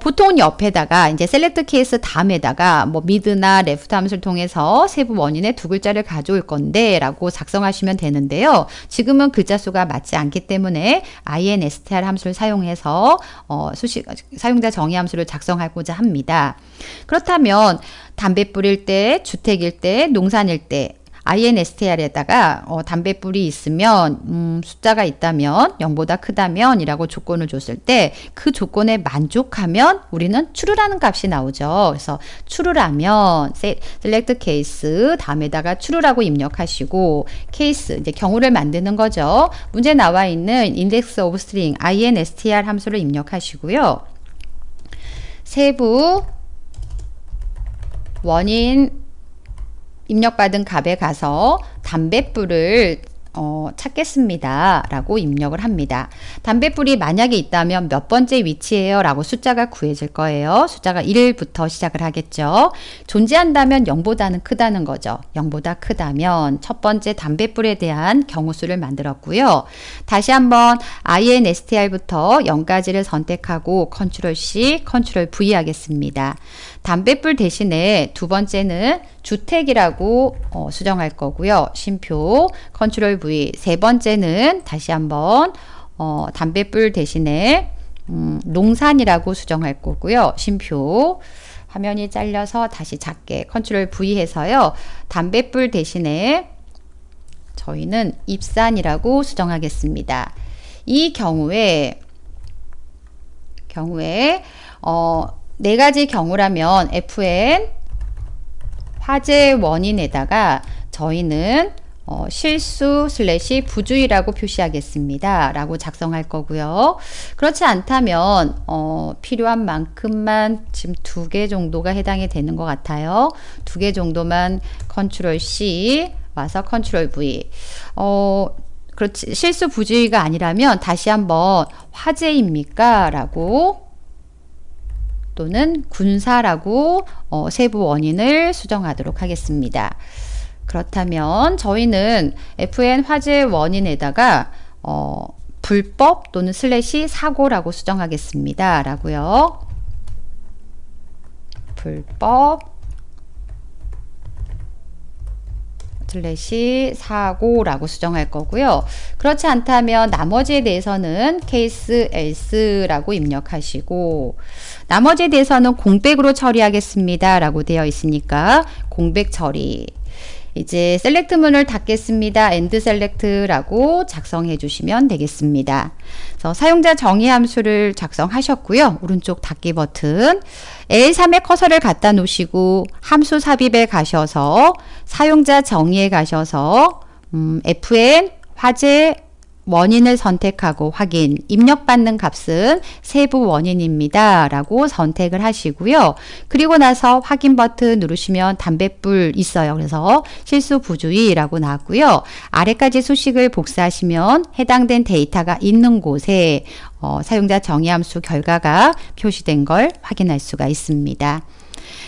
보통 옆에다가 이제 select case 다음에다가 뭐 mid나 left 함수를 통해서 세부 원인의 두 글자를 가져올 건데 라고 작성하시면 되는데요. 지금은 글자 수가 맞지 않기 때문에 instr 함수를 사용해서 사용자 정의 함수를 작성하고자 합니다. 그렇다면 담뱃불일 때, 주택일 때, 농산일 때 instr에다가 담뱃불이 있으면 숫자가 있다면 0보다 크다면 이라고 조건을 줬을 때 그 조건에 만족하면 우리는 true라는 값이 나오죠. 그래서 true라면 select case 다음에다가 true라고 입력하시고 case 이제 경우를 만드는 거죠. 문제 나와 있는 index of string instr 함수를 입력하시고요. 세부 원인 입력받은 값에 가서 담뱃불을 찾겠습니다 라고 입력을 합니다. 담뱃불이 만약에 있다면 몇 번째 위치예요 라고 숫자가 구해질 거예요. 숫자가 1부터 시작을 하겠죠. 존재한다면 0보다는 크다는 거죠. 0보다 크다면 첫 번째 담뱃불에 대한 경우수를 만들었고요. 다시 한번 INSTR부터 0까지를 선택하고 컨트롤 C, 컨트롤 V 하겠습니다. 담뱃불 대신에 두 번째는 주택이라고 수정할 거고요. 쉼표 컨트롤 V. 세 번째는 다시 한번 담뱃불 대신에 농산이라고 수정할 거고요. 쉼표 화면이 잘려서 다시 작게 컨트롤 V 해서요. 담뱃불 대신에 저희는 입산이라고 수정하겠습니다. 이 경우에 네 가지 경우라면 FN 화재 원인에다가 저희는 실수 / 부주의라고 표시하겠습니다 라고 작성할 거고요. 그렇지 않다면 필요한 만큼만 지금 2개 정도가 해당이 되는 것 같아요. 2개 정도만 컨트롤 C 와서 컨트롤 V. 그렇지, 실수 부주의가 아니라면 다시 한번 화재입니까 라고 또는 군사라고 세부 원인을 수정하도록 하겠습니다. 그렇다면 저희는 FN 화재 원인에다가 불법 또는 / 사고라고 수정하겠습니다. 라고요. 불법 / 사고라고 수정할 거고요. 그렇지 않다면 나머지에 대해서는 case else라고 입력하시고 나머지에 대해서는 공백으로 처리하겠습니다 라고 되어 있으니까 공백 처리. 이제 셀렉트문을 닫겠습니다. end select라고 작성해 주시면 되겠습니다. 그래서 사용자 정의 함수를 작성하셨고요. 오른쪽 닫기 버튼 L3에 커서를 갖다 놓으시고 함수 삽입에 가셔서 사용자 정의에 가셔서 FN 화재 원인을 선택하고 확인, 입력받는 값은 세부 원인입니다 라고 선택을 하시고요. 그리고 나서 확인 버튼 누르시면 담뱃불 있어요. 그래서 실수 부주의라고 나왔고요. 아래까지 수식을 복사하시면 해당된 데이터가 있는 곳에 사용자 정의함수 결과가 표시된 걸 확인할 수가 있습니다.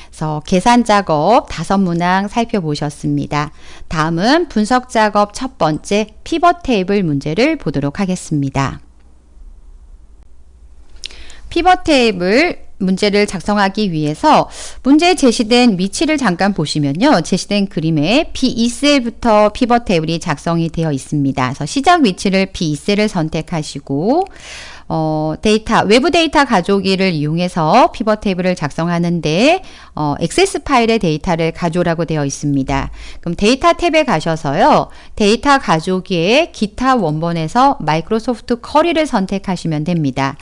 그래서 계산 작업 5문항 살펴보셨습니다. 다음은 분석 작업 첫 번째 피벗 테이블 문제를 보도록 하겠습니다. 피벗 테이블 문제를 작성하기 위해서 문제에 제시된 위치를 잠깐 보시면요. 제시된 그림에 B2셀부터 피벗 테이블이 작성이 되어 있습니다. 그래서 시작 위치를 B2셀을 선택하시고 데이터, 외부 데이터 가져오기를 이용해서 피벗 테이블을 작성하는데 액세스 파일의 데이터를 가져오라고 되어 있습니다. 그럼 데이터 탭에 가셔서요. 데이터 가져오기에 기타 원본에서 마이크로소프트 쿼리를 선택하시면 됩니다.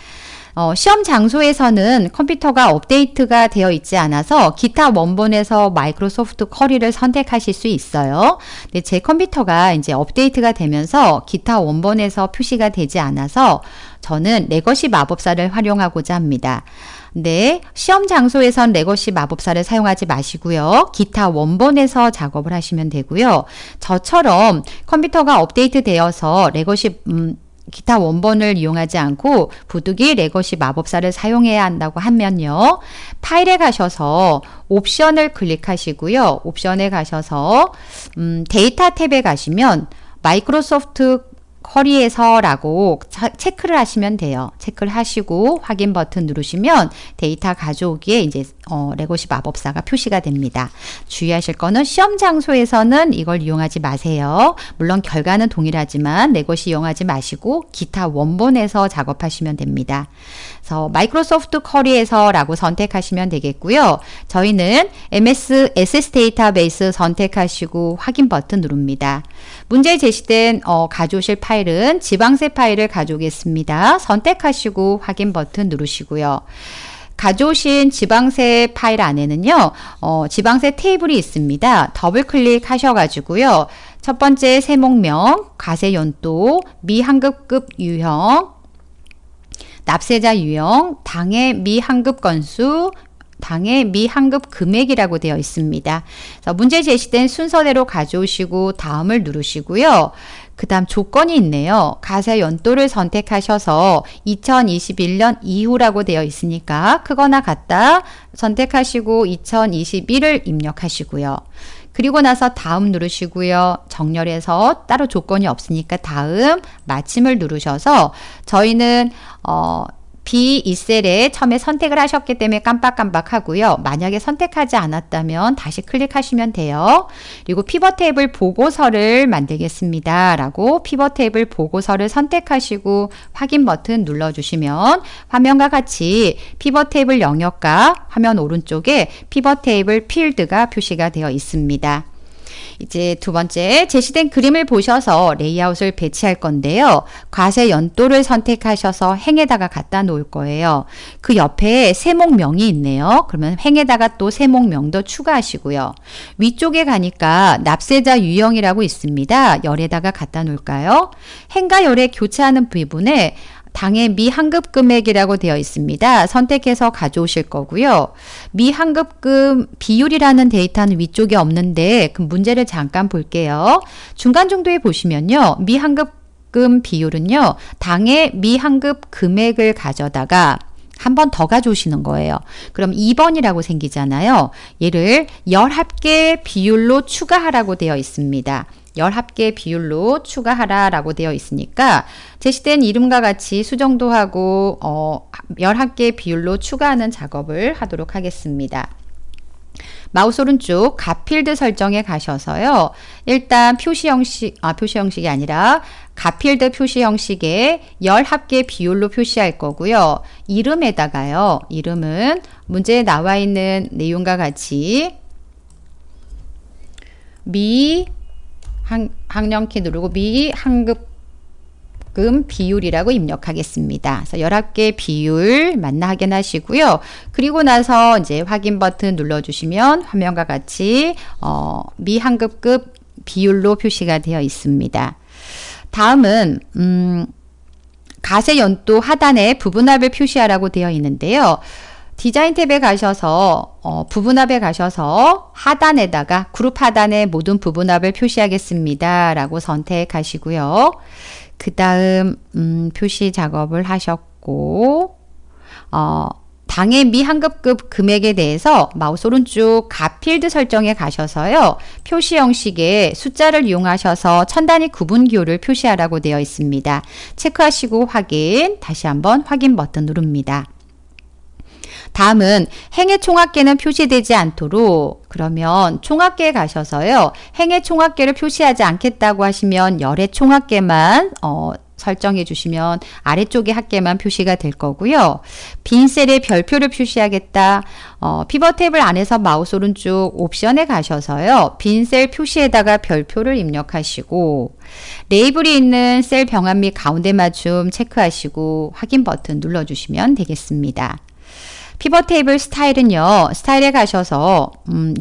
시험 장소에서는 컴퓨터가 업데이트가 되어 있지 않아서 기타 원본에서 마이크로소프트 쿼리를 선택하실 수 있어요. 근데 제 컴퓨터가 이제 업데이트가 되면서 기타 원본에서 표시가 되지 않아서 저는 레거시 마법사를 활용하고자 합니다. 네, 시험 장소에선 레거시 마법사를 사용하지 마시고요. 기타 원본에서 작업을 하시면 되고요. 저처럼 컴퓨터가 업데이트 되어서 레거시 기타 원본을 이용하지 않고 부득이 레거시 마법사를 사용해야 한다고 하면요. 파일에 가셔서 옵션을 클릭하시고요. 옵션에 가셔서 데이터 탭에 가시면 마이크로소프트 쿼리에서 라고 체크를 하시면 돼요. 체크를 하시고 확인 버튼 누르시면 데이터 가져오기에 이제 레거시 마법사가 표시가 됩니다. 주의하실 거는 시험 장소에서는 이걸 이용하지 마세요. 물론 결과는 동일하지만 레거시 이용하지 마시고 기타 원본에서 작업하시면 됩니다. 그래서 마이크로소프트 쿼리에서 라고 선택하시면 되겠고요. 저희는 MS SS 데이터베이스 선택하시고 확인 버튼 누릅니다. 문제에 제시된 가져오실 파일은 지방세 파일을 가져오겠습니다. 선택하시고 확인 버튼 누르시고요. 가져오신 지방세 파일 안에는요. 지방세 테이블이 있습니다. 더블 클릭하셔가지고요. 첫 번째 세목명, 과세연도, 미환급급 유형, 납세자 유형, 당해 미환급 건수, 당의 미환급 금액이라고 되어 있습니다. 그래서 문제 제시된 순서대로 가져오시고 다음을 누르시고요. 그 다음 조건이 있네요. 가세 연도를 선택하셔서 2021년 이후라고 되어 있으니까 크거나 같다 선택하시고 2021을 입력하시고요. 그리고 나서 다음 누르시고요. 정렬해서 따로 조건이 없으니까 다음 마침을 누르셔서 저희는 B2셀에 처음에 선택을 하셨기 때문에 깜빡깜빡 하고요. 만약에 선택하지 않았다면 다시 클릭하시면 돼요. 그리고 피벗 테이블 보고서를 만들겠습니다. 라고 피벗 테이블 보고서를 선택하시고 확인 버튼 눌러주시면 화면과 같이 피벗 테이블 영역과 화면 오른쪽에 피벗 테이블 필드가 표시가 되어 있습니다. 이제 두 번째 제시된 그림을 보셔서 레이아웃을 배치할 건데요. 과세 연도를 선택하셔서 행에다가 갖다 놓을 거예요. 그 옆에 세목명이 있네요. 그러면 행에다가 또 세목명도 추가하시고요. 위쪽에 가니까 납세자 유형이라고 있습니다. 열에다가 갖다 놓을까요? 행과 열에 교차하는 부분에 당의 미환급금액이라고 되어 있습니다. 선택해서 가져오실 거고요. 미환급금 비율이라는 데이터는 위쪽에 없는데 그 문제를 잠깐 볼게요. 중간 정도에 보시면요. 미환급금 비율은요. 당의 미환급 금액을 가져다가 한 번 더 가져오시는 거예요. 그럼 2번이라고 생기잖아요. 얘를 열합계 비율로 추가하라고 되어 있습니다. 열합계 비율로 추가하라 라고 되어 있으니까 제시된 이름과 같이 수정도 하고 열합계 비율로 추가하는 작업을 하도록 하겠습니다. 마우스 오른쪽 값필드 설정에 가셔서요. 일단 표시 형식이 아니라 값필드 표시 형식에 열합계 비율로 표시할 거고요. 이름에다가요. 이름은 문제에 나와 있는 내용과 같이 항령키 누르고 미환급금 비율이라고 입력하겠습니다. 그래서 열합계 비율 맞나 확인하시고요. 그리고 나서 이제 확인 버튼 눌러주시면 화면과 같이 미환급금 비율로 표시가 되어 있습니다. 다음은 가세 연도 하단에 부분합을 표시하라고 되어 있는데요. 디자인 탭에 가셔서 부분합에 가셔서 하단에다가 그룹 하단에 모든 부분합을 표시하겠습니다. 라고 선택하시고요. 그 다음 표시 작업을 하셨고 당의 미환급급 금액에 대해서 마우스 오른쪽 값필드 설정에 가셔서요. 표시 형식에 숫자를 이용하셔서 천 단위 구분 기호를 표시하라고 되어 있습니다. 체크하시고 확인, 다시 한번 확인 버튼 누릅니다. 다음은 행의 총합계는 표시되지 않도록 그러면 총합계에 가셔서요. 행의 총합계를 표시하지 않겠다고 하시면 열의 총합계만 설정해 주시면 아래쪽에 합계만 표시가 될 거고요. 빈 셀에 별표를 표시하겠다. 피벗 탭을 안에서 마우스 오른쪽 옵션에 가셔서요. 빈 셀 표시에다가 별표를 입력하시고 레이블이 있는 셀 병합 및 가운데 맞춤 체크하시고 확인 버튼 눌러주시면 되겠습니다. 피벗 테이블 스타일은요. 스타일에 가셔서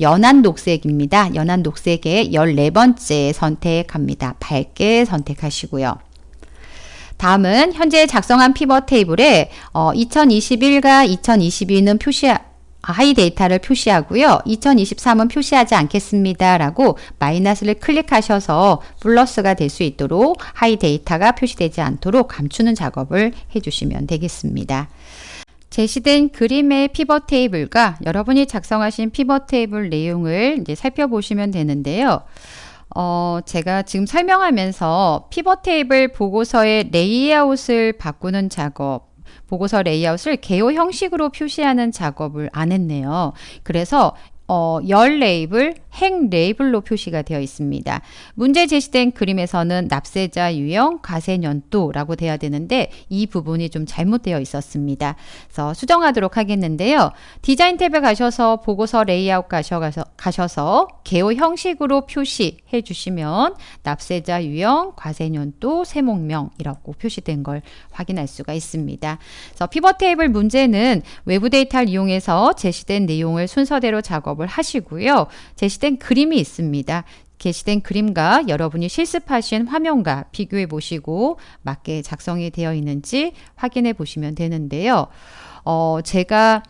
연한 녹색입니다. 연한 녹색에 14번째 선택합니다. 밝게 선택하시고요. 다음은 현재 작성한 피벗 테이블에 2021과 2022는 하이 데이터를 표시하고요. 2023은 표시하지 않겠습니다. 라고 마이너스를 클릭하셔서 플러스가 될 수 있도록 하이 데이터가 표시되지 않도록 감추는 작업을 해주시면 되겠습니다. 제시된 그림의 피벗 테이블과 여러분이 작성하신 피벗 테이블 내용을 이제 살펴보시면 되는데요. 제가 지금 설명하면서 피벗 테이블 보고서의 레이아웃을 바꾸는 작업, 보고서 레이아웃을 개요 형식으로 표시하는 작업을 안 했네요. 그래서 열 레이블, 행 레이블로 표시가 되어 있습니다. 문제 제시된 그림에서는 납세자 유형, 과세 연도라고 돼야 되는데 이 부분이 좀 잘못되어 있었습니다. 그래서 수정하도록 하겠는데요. 디자인 탭에 가셔서 보고서 레이아웃 가셔서 개요 형식으로 표시해 주시면 납세자 유형, 과세 연도, 세목명이라고 표시된 걸 확인할 수가 있습니다. 그래서 피벗 테이블 문제는 외부 데이터를 이용해서 제시된 내용을 순서대로 작업을 하시고요. 제시된 그림이 있습니다. 게시된 그림과 여러분이 실습하신 화면과 비교해 보시고 맞게 작성이 되어 있는지 확인해 보시면 되는데요. 제가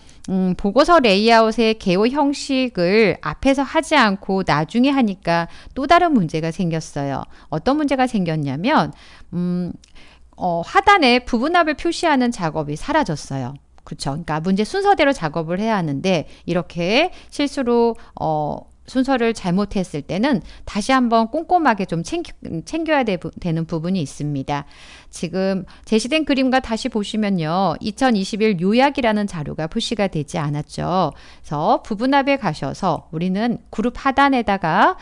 보고서 레이아웃의 개요 형식을 앞에서 하지 않고 나중에 하니까 또 다른 문제가 생겼어요. 어떤 문제가 생겼냐면 하단에 부분합을 표시하는 작업이 사라졌어요. 그렇죠. 그러니까 문제 순서대로 작업을 해야 하는데 이렇게 실수로 순서를 잘못했을 때는 다시 한번 꼼꼼하게 좀 챙겨야 되는 부분이 있습니다. 지금 제시된 그림과 다시 보시면요. 2021 요약이라는 자료가 표시가 되지 않았죠. 그래서 부분합에 가셔서 우리는 그룹 하단에다가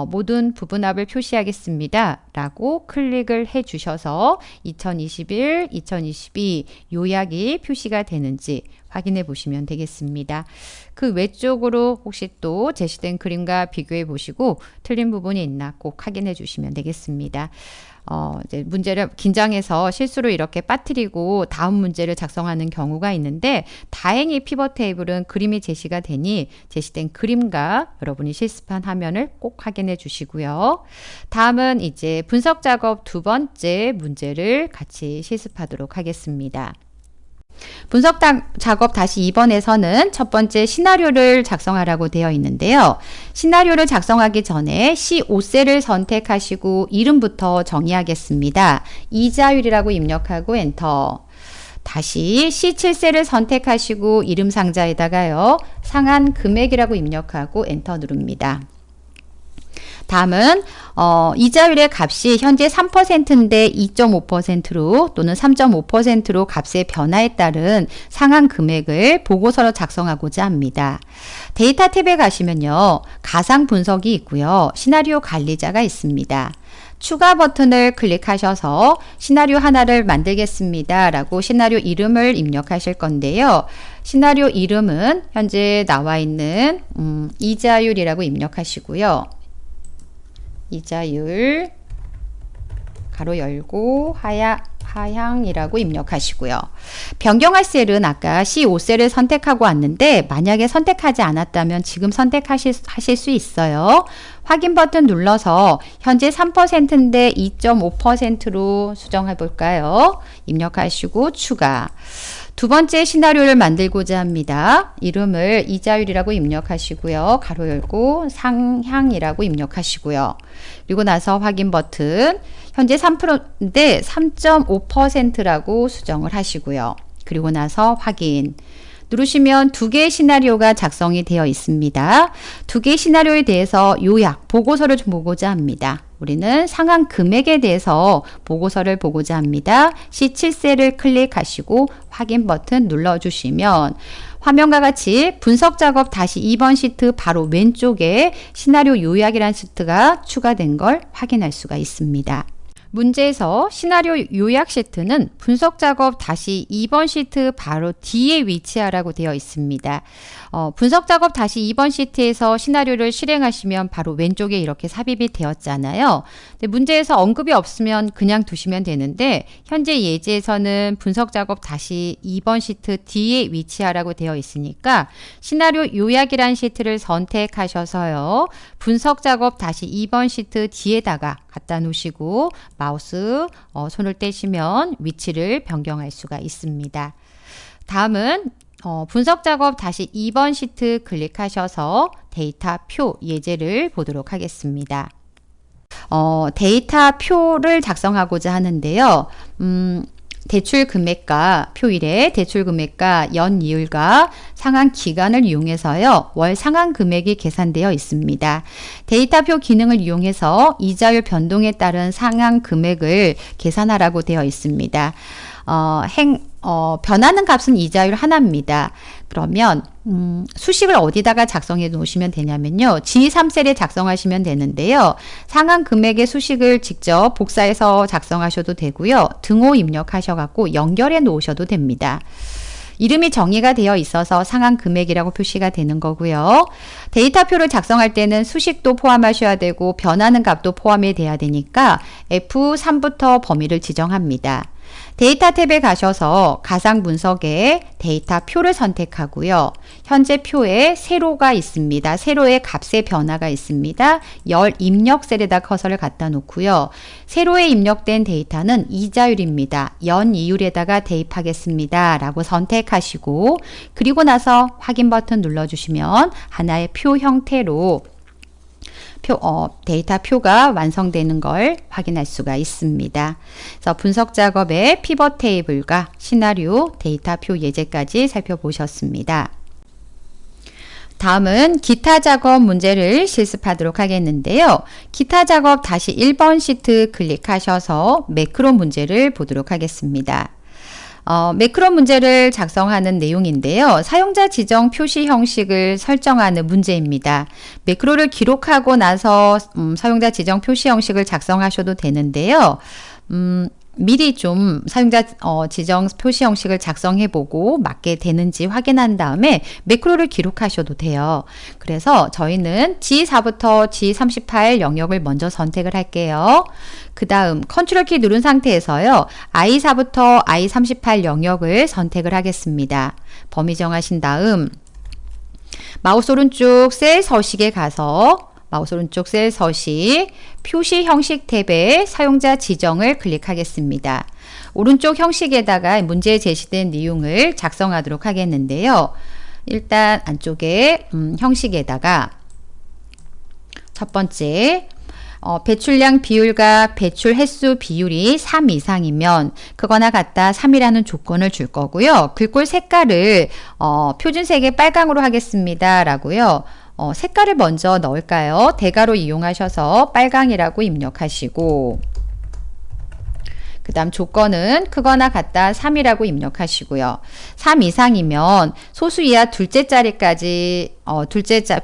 모든 부분합을 표시하겠습니다. 라고 클릭을 해 주셔서 2021, 2022 요약이 표시가 되는지 확인해 보시면 되겠습니다. 그 외쪽으로 혹시 또 제시된 그림과 비교해 보시고 틀린 부분이 있나 꼭 확인해 주시면 되겠습니다. 이제 문제를 긴장해서 실수로 이렇게 빠뜨리고 다음 문제를 작성하는 경우가 있는데 다행히 피벗 테이블은 그림이 제시가 되니 제시된 그림과 여러분이 실습한 화면을 꼭 확인해 주시고요. 다음은 이제 분석 작업 두 번째 문제를 같이 실습하도록 하겠습니다. 분석 작업 다시 2번에서는 첫 번째 시나리오를 작성하라고 되어 있는데요. 시나리오를 작성하기 전에 C5셀을 선택하시고 이름부터 정의하겠습니다. 이자율이라고 입력하고 엔터. 다시 C7셀을 선택하시고 이름 상자에다가요. 상한 금액이라고 입력하고 엔터 누릅니다. 다음은 이자율의 값이 현재 3%인데 2.5%로 또는 3.5%로 값의 변화에 따른 상한 금액을 보고서로 작성하고자 합니다. 데이터 탭에 가시면요. 가상 분석이 있고요. 시나리오 관리자가 있습니다. 추가 버튼을 클릭하셔서 시나리오 하나를 만들겠습니다. 라고 시나리오 이름을 입력하실 건데요. 시나리오 이름은 현재 나와 있는 이자율이라고 입력하시고요. 이자율 가로 열고 하향이라고 입력하시고요. 변경할 셀은 아까 C5셀을 선택하고 왔는데 만약에 선택하지 않았다면 지금 선택하실 수 있어요. 확인 버튼 눌러서 현재 3%인데 2.5%로 수정해 볼까요? 입력하시고 추가. 두 번째 시나리오를 만들고자 합니다. 이름을 이자율이라고 입력하시고요. 가로 열고 상향이라고 입력하시고요. 그리고 나서 확인 버튼 현재 3%인데 3.5%라고 수정을 하시고요. 그리고 나서 확인 누르시면 두 개의 시나리오가 작성이 되어 있습니다. 두 개의 시나리오에 대해서 요약, 보고서를 좀 보고자 합니다. 우리는 상한 금액에 대해서 보고서를 보고자 합니다. C7셀을 클릭하시고 확인 버튼 눌러주시면 화면과 같이 분석 작업 다시 2번 시트 바로 왼쪽에 시나리오 요약이라는 시트가 추가된 걸 확인할 수가 있습니다. 문제에서 시나리오 요약 시트는 분석 작업 다시 2번 시트 바로 뒤에 위치하라고 되어 있습니다. 분석 작업 다시 2번 시트에서 시나리오를 실행하시면 바로 왼쪽에 이렇게 삽입이 되었잖아요. 근데 문제에서 언급이 없으면 그냥 두시면 되는데 현재 예제에서는 분석 작업 다시 2번 시트 뒤에 위치하라고 되어 있으니까 시나리오 요약이란 시트를 선택하셔서요. 분석 작업 다시 2번 시트 뒤에다가 갖다 놓으시고 마우스 손을 떼시면 위치를 변경할 수가 있습니다. 다음은 분석 작업 다시 2번 시트 클릭하셔서 데이터 표 예제를 보도록 하겠습니다. 데이터 표를 작성하고자 하는데요. 대출 금액과 표일에 대출 금액과 연 이율과 상한 기간을 이용해서요. 월 상한 금액이 계산되어 있습니다. 데이터표 기능을 이용해서 이자율 변동에 따른 상한 금액을 계산하라고 되어 있습니다. 변하는 값은 이자율 하나입니다. 그러면 수식을 어디다가 작성해 놓으시면 되냐면요. G3셀에 작성하시면 되는데요. 상한 금액의 수식을 직접 복사해서 작성하셔도 되고요. 등호 입력하셔갖고 연결해 놓으셔도 됩니다. 이름이 정의가 되어 있어서 상한 금액이라고 표시가 되는 거고요. 데이터표를 작성할 때는 수식도 포함하셔야 되고 변하는 값도 포함이 돼야 되니까 F3부터 범위를 지정합니다. 데이터 탭에 가셔서 가상 분석에 데이터 표를 선택하고요. 현재 표에 세로가 있습니다. 세로의 값의 변화가 있습니다. 열 입력 셀에다 커서를 갖다 놓고요. 세로에 입력된 데이터는 이자율입니다. 연이율에다가 대입하겠습니다. 라고 선택하시고 그리고 나서 확인 버튼 눌러주시면 하나의 표 형태로 데이터 표가 완성되는 걸 확인할 수가 있습니다. 그래서 분석 작업의 피벗 테이블과 시나리오, 데이터 표 예제까지 살펴보셨습니다. 다음은 기타 작업 문제를 실습하도록 하겠는데요. 기타 작업 다시 1번 시트 클릭하셔서 매크로 문제를 보도록 하겠습니다. 매크로 문제를 작성하는 내용인데요. 사용자 지정 표시 형식을 설정하는 문제입니다. 매크로를 기록하고 나서 사용자 지정 표시 형식을 작성하셔도 되는데요. 미리 좀 사용자 지정 표시 형식을 작성해보고 맞게 되는지 확인한 다음에 매크로를 기록하셔도 돼요. 그래서 저희는 G4부터 G38 영역을 먼저 선택을 할게요. 그 다음 컨트롤 키 누른 상태에서요. I4부터 I38 영역을 선택을 하겠습니다. 범위 정하신 다음 마우스 오른쪽 셀 서식에 가서 마우스 오른쪽 셀 서식 표시 형식 탭에 사용자 지정을 클릭하겠습니다. 오른쪽 형식에다가 문제에 제시된 내용을 작성하도록 하겠는데요. 일단 안쪽에 형식에다가 첫 번째 배출량 비율과 배출 횟수 비율이 3 이상이면 그거나 같다 3이라는 조건을 줄 거고요. 글꼴 색깔을 표준색의 빨강으로 하겠습니다. 라고요. 색깔을 먼저 넣을까요? 대괄호 이용하셔서 빨강이라고 입력하시고 그 다음 조건은 크거나 같다 3이라고 입력하시고요. 3 이상이면 소수 이하 둘째 자리까지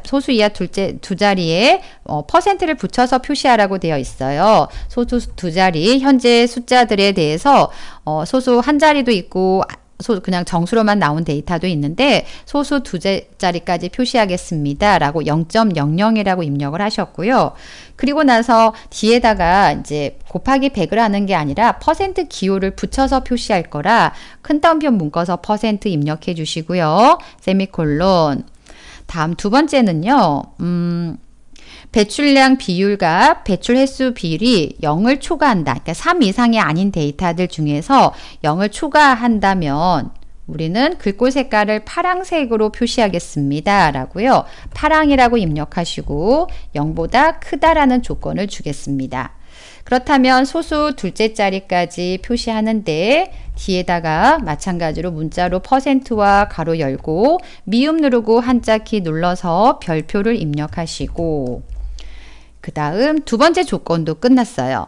소수 이하 둘째 두 자리에 퍼센트를 붙여서 표시하라고 되어 있어요. 소수 두 자리 현재 숫자들에 대해서 소수 한 자리도 있고 그냥 정수로만 나온 데이터도 있는데 소수 두 자리까지 표시하겠습니다. 라고 0.00이라고 입력을 하셨고요. 그리고 나서 뒤에다가 이제 곱하기 100을 하는 게 아니라 퍼센트 기호를 붙여서 표시할 거라 큰 따옴표 묶어서 퍼센트 입력해 주시고요. 세미콜론. 다음 두 번째는요. 배출량 비율과 배출 횟수 비율이 0을 초과한다. 그러니까 3 이상이 아닌 데이터들 중에서 0을 초과한다면 우리는 글꼴 색깔을 파랑색으로 표시하겠습니다. 라고요. 파랑이라고 입력하시고 0보다 크다라는 조건을 주겠습니다. 그렇다면 소수 둘째 자리까지 표시하는데 뒤에다가 마찬가지로 문자로 %와 가로 열고 미음 누르고 한자 키 눌러서 별표를 입력하시고 그 다음 두 번째 조건도 끝났어요.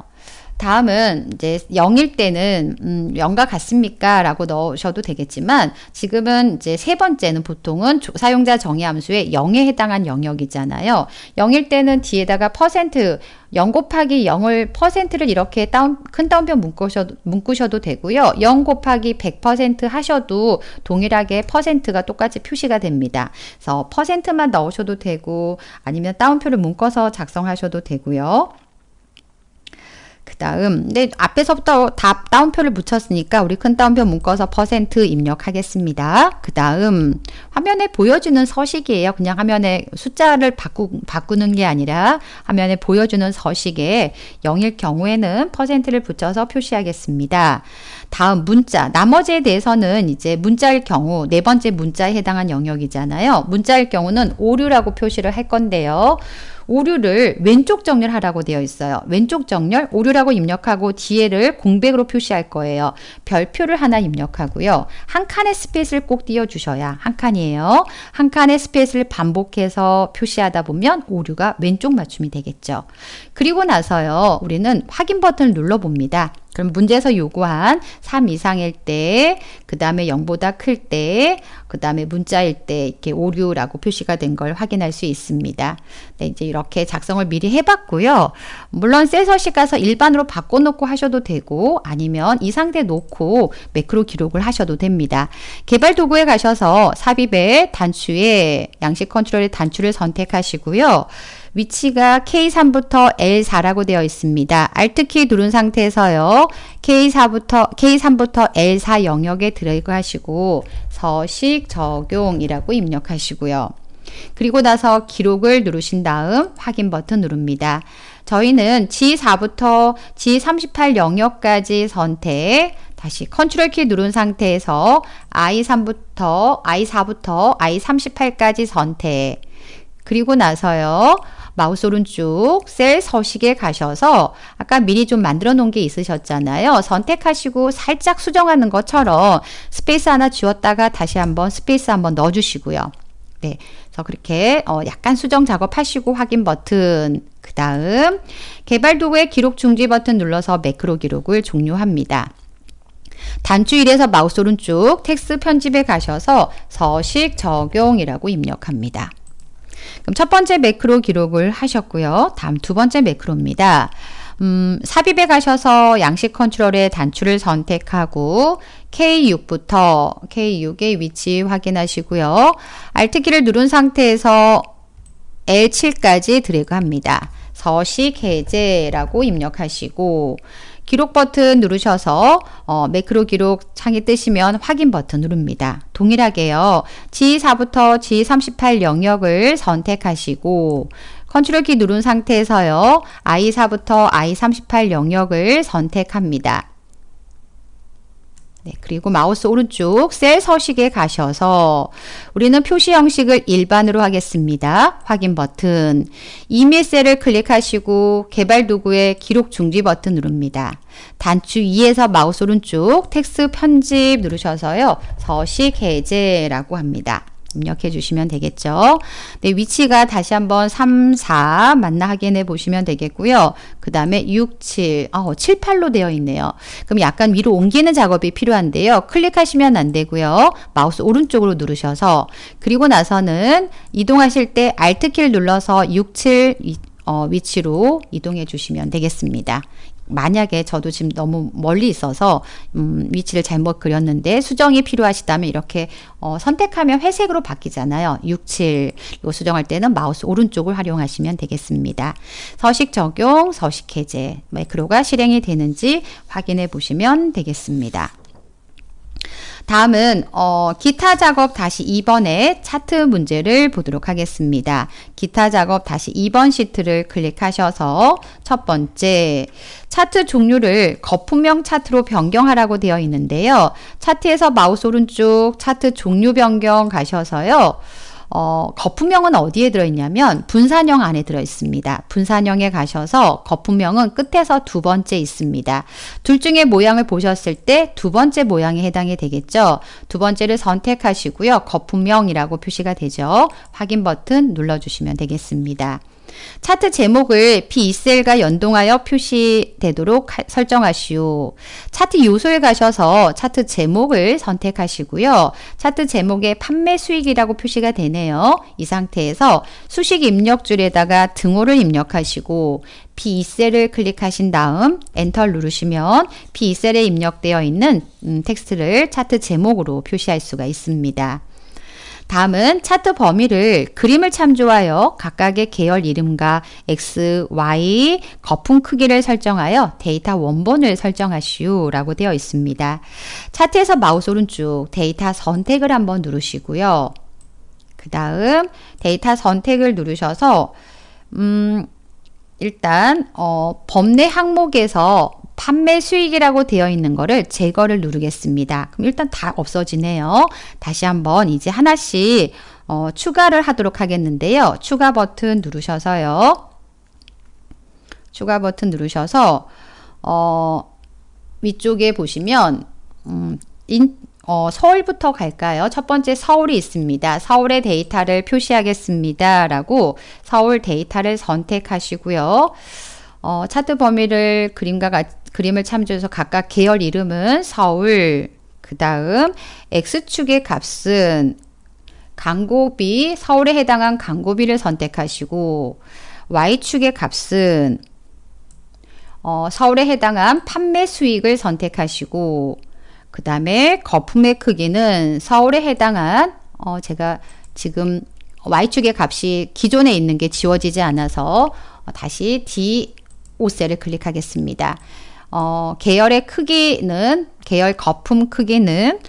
다음은 이제 0일 때는 0과 같습니까? 라고 넣으셔도 되겠지만 지금은 이제 세 번째는 보통은 사용자 정의 함수에 0에 해당한 영역이잖아요. 0일 때는 뒤에다가 %, 0 곱하기 0을 %를 이렇게 큰 따옴표 묶으셔도 되고요. 0 곱하기 100% 하셔도 동일하게 %가 똑같이 표시가 됩니다. 그래서 %만 넣으셔도 되고 아니면 따옴표를 묶어서 작성하셔도 되고요. 그 다음, 근데 앞에서부터 다 따옴표를 붙였으니까 우리 큰 따옴표 묶어서 % 입력하겠습니다. 그 다음, 화면에 보여주는 서식이에요. 그냥 화면에 숫자를 바꾸는 게 아니라 화면에 보여주는 서식에 0일 경우에는 %를 붙여서 표시하겠습니다. 다음 문자, 나머지에 대해서는 이제 문자일 경우 네 번째 문자에 해당한 영역이잖아요. 문자일 경우는 오류라고 표시를 할 건데요. 오류를 왼쪽 정렬하라고 되어 있어요. 왼쪽 정렬, 오류라고 입력하고 뒤에를 공백으로 표시할 거예요. 별표를 하나 입력하고요. 한 칸의 스페이스를 꼭 띄워주셔야 한 칸이에요. 한 칸의 스페이스를 반복해서 표시하다 보면 오류가 왼쪽 맞춤이 되겠죠. 그리고 나서요. 우리는 확인 버튼을 눌러봅니다. 그럼 문제에서 요구한 3 이상일 때, 그 다음에 0보다 클 때, 그 다음에 문자일 때 이렇게 오류라고 표시가 된 걸 확인할 수 있습니다. 네, 이제 이렇게 작성을 미리 해봤고요. 물론 셀 서식 가서 일반으로 바꿔놓고 하셔도 되고 아니면 이 상태 놓고 매크로 기록을 하셔도 됩니다. 개발 도구에 가셔서 삽입의 단추에 양식 컨트롤의 단추를 선택하시고요. 위치가 K3부터 L4라고 되어 있습니다. Alt키 누른 상태에서요. K3부터 L4 영역에 드래그 하시고 서식 적용이라고 입력하시고요. 그리고 나서 기록을 누르신 다음 확인 버튼 누릅니다. 저희는 G4부터 G38 영역까지 선택, 다시 컨트롤 키 누른 상태에서 I4부터 I38까지 선택, 그리고 나서요. 마우스 오른쪽 셀 서식에 가셔서 아까 미리 좀 만들어 놓은 게 있으셨잖아요. 선택하시고 살짝 수정하는 것처럼 스페이스 하나 지웠다가 다시 한번 스페이스 한번 넣어 주시고요. 네, 그래서 그렇게 약간 수정 작업하시고 확인 버튼, 그 다음 개발 도구의 기록 중지 버튼 눌러서 매크로 기록을 종료합니다. 단추 1에서 마우스 오른쪽 텍스트 편집에 가셔서 서식 적용이라고 입력합니다. 그럼 첫 번째 매크로 기록을 하셨고요. 다음 두 번째 매크로입니다. 삽입에 가셔서 양식 컨트롤의 단추를 선택하고 K6의 위치 확인하시고요. Alt키를 누른 상태에서 L7까지 드래그 합니다. 서식 해제라고 입력하시고 기록 버튼 누르셔서 매크로 기록 창이 뜨시면 확인 버튼 누릅니다. 동일하게요. G4부터 G38 영역을 선택하시고 컨트롤 키 누른 상태에서요. I4부터 I38 영역을 선택합니다. 네, 그리고 마우스 오른쪽 셀 서식에 가셔서 우리는 표시 형식을 일반으로 하겠습니다. 확인 버튼. 이메일 셀을 클릭하시고 개발 도구의 기록 중지 버튼 누릅니다. 단추 2에서 마우스 오른쪽 텍스트 편집 누르셔서요. 서식 해제라고 합니다. 입력해 주시면 되겠죠. 네, 위치가 다시 한번 3, 4 맞나 확인해 보시면 되겠고요. 그 다음에 6, 7, 7, 8로 되어 있네요. 그럼 약간 위로 옮기는 작업이 필요한데요. 클릭하시면 안 되고요. 마우스 오른쪽으로 누르셔서 그리고 나서는 이동하실 때 Alt키를 눌러서 6, 7 위치로 이동해 주시면 되겠습니다. 만약에 저도 지금 너무 멀리 있어서 위치를 잘못 그렸는데 수정이 필요하시다면 이렇게 선택하면 회색으로 바뀌잖아요. 6, 7 이거 수정할 때는 마우스 오른쪽을 활용하시면 되겠습니다. 서식 적용, 서식 해제 매크로가 실행이 되는지 확인해 보시면 되겠습니다. 다음은 기타 작업 다시 2번의 차트 문제를 보도록 하겠습니다. 기타 작업 다시 2번 시트를 클릭하셔서 첫 번째 차트 종류를 거품형 차트로 변경하라고 되어 있는데요. 차트에서 마우스 오른쪽 차트 종류 변경 가셔서요. 거품형은 어디에 들어있냐면 분산형 안에 들어있습니다. 분산형에 가셔서 거품형은 끝에서 두 번째 있습니다. 둘 중에 모양을 보셨을 때 두 번째 모양에 해당이 되겠죠. 두 번째를 선택하시고요. 거품형이라고 표시가 되죠. 확인 버튼 눌러주시면 되겠습니다. 차트 제목을 B2셀과 연동하여 표시되도록 설정하시오. 차트 요소에 가셔서 차트 제목을 선택하시고요. 차트 제목에 판매 수익이라고 표시가 되네요. 이 상태에서 수식 입력줄에다가 등호를 입력하시고 B2셀을 클릭하신 다음 엔터 누르시면 B2셀에 입력되어 있는 텍스트를 차트 제목으로 표시할 수가 있습니다. 다음은 차트 범위를 그림을 참조하여 각각의 계열 이름과 X, Y, 거품 크기를 설정하여 데이터 원본을 설정하시오 라고 되어 있습니다. 차트에서 마우스 오른쪽 데이터 선택을 한번 누르시고요. 그 다음 데이터 선택을 누르셔서 일단 범례 항목에서 판매 수익이라고 되어 있는 거를 제거를 누르겠습니다. 그럼 일단 다 없어지네요. 다시 한번 이제 하나씩 추가를 하도록 하겠는데요. 추가 버튼 누르셔서요. 추가 버튼 누르셔서 위쪽에 보시면 서울부터 갈까요? 첫 번째 서울이 있습니다. 서울의 데이터를 표시하겠습니다. 라고 서울 데이터를 선택하시고요. 차트 범위를 그림을 참조해서 각각 계열 이름은 서울, 그 다음 X축의 값은 광고비, 서울에 해당한 광고비를 선택하시고 Y축의 값은 서울에 해당한 판매 수익을 선택하시고 그 다음에 거품의 크기는 서울에 해당한 제가 지금 Y축의 값이 기존에 있는 게 지워지지 않아서 다시 D5셀을 클릭하겠습니다. 계열의 크기는, 계열 거품 크기는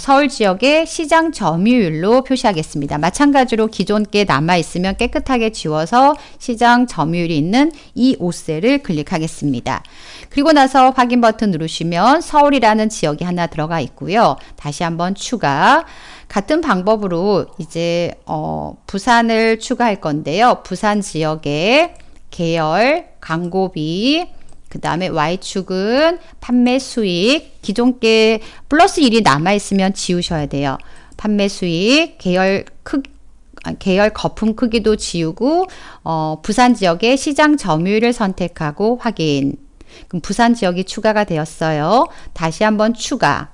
서울 지역의 시장 점유율로 표시하겠습니다. 마찬가지로 기존 게 남아있으면 깨끗하게 지워서 시장 점유율이 있는 이 5셀을 클릭하겠습니다. 그리고 나서 확인 버튼 누르시면 서울이라는 지역이 하나 들어가 있고요. 다시 한번 추가. 같은 방법으로 이제 부산을 추가할 건데요. 부산 지역에 계열, 광고비, 그 다음에 Y축은 판매 수익, 기존 게 플러스 1이 남아있으면 지우셔야 돼요. 판매 수익, 계열 거품 크기도 지우고 부산 지역의 시장 점유율을 선택하고 확인. 그럼 부산 지역이 추가가 되었어요. 다시 한번 추가.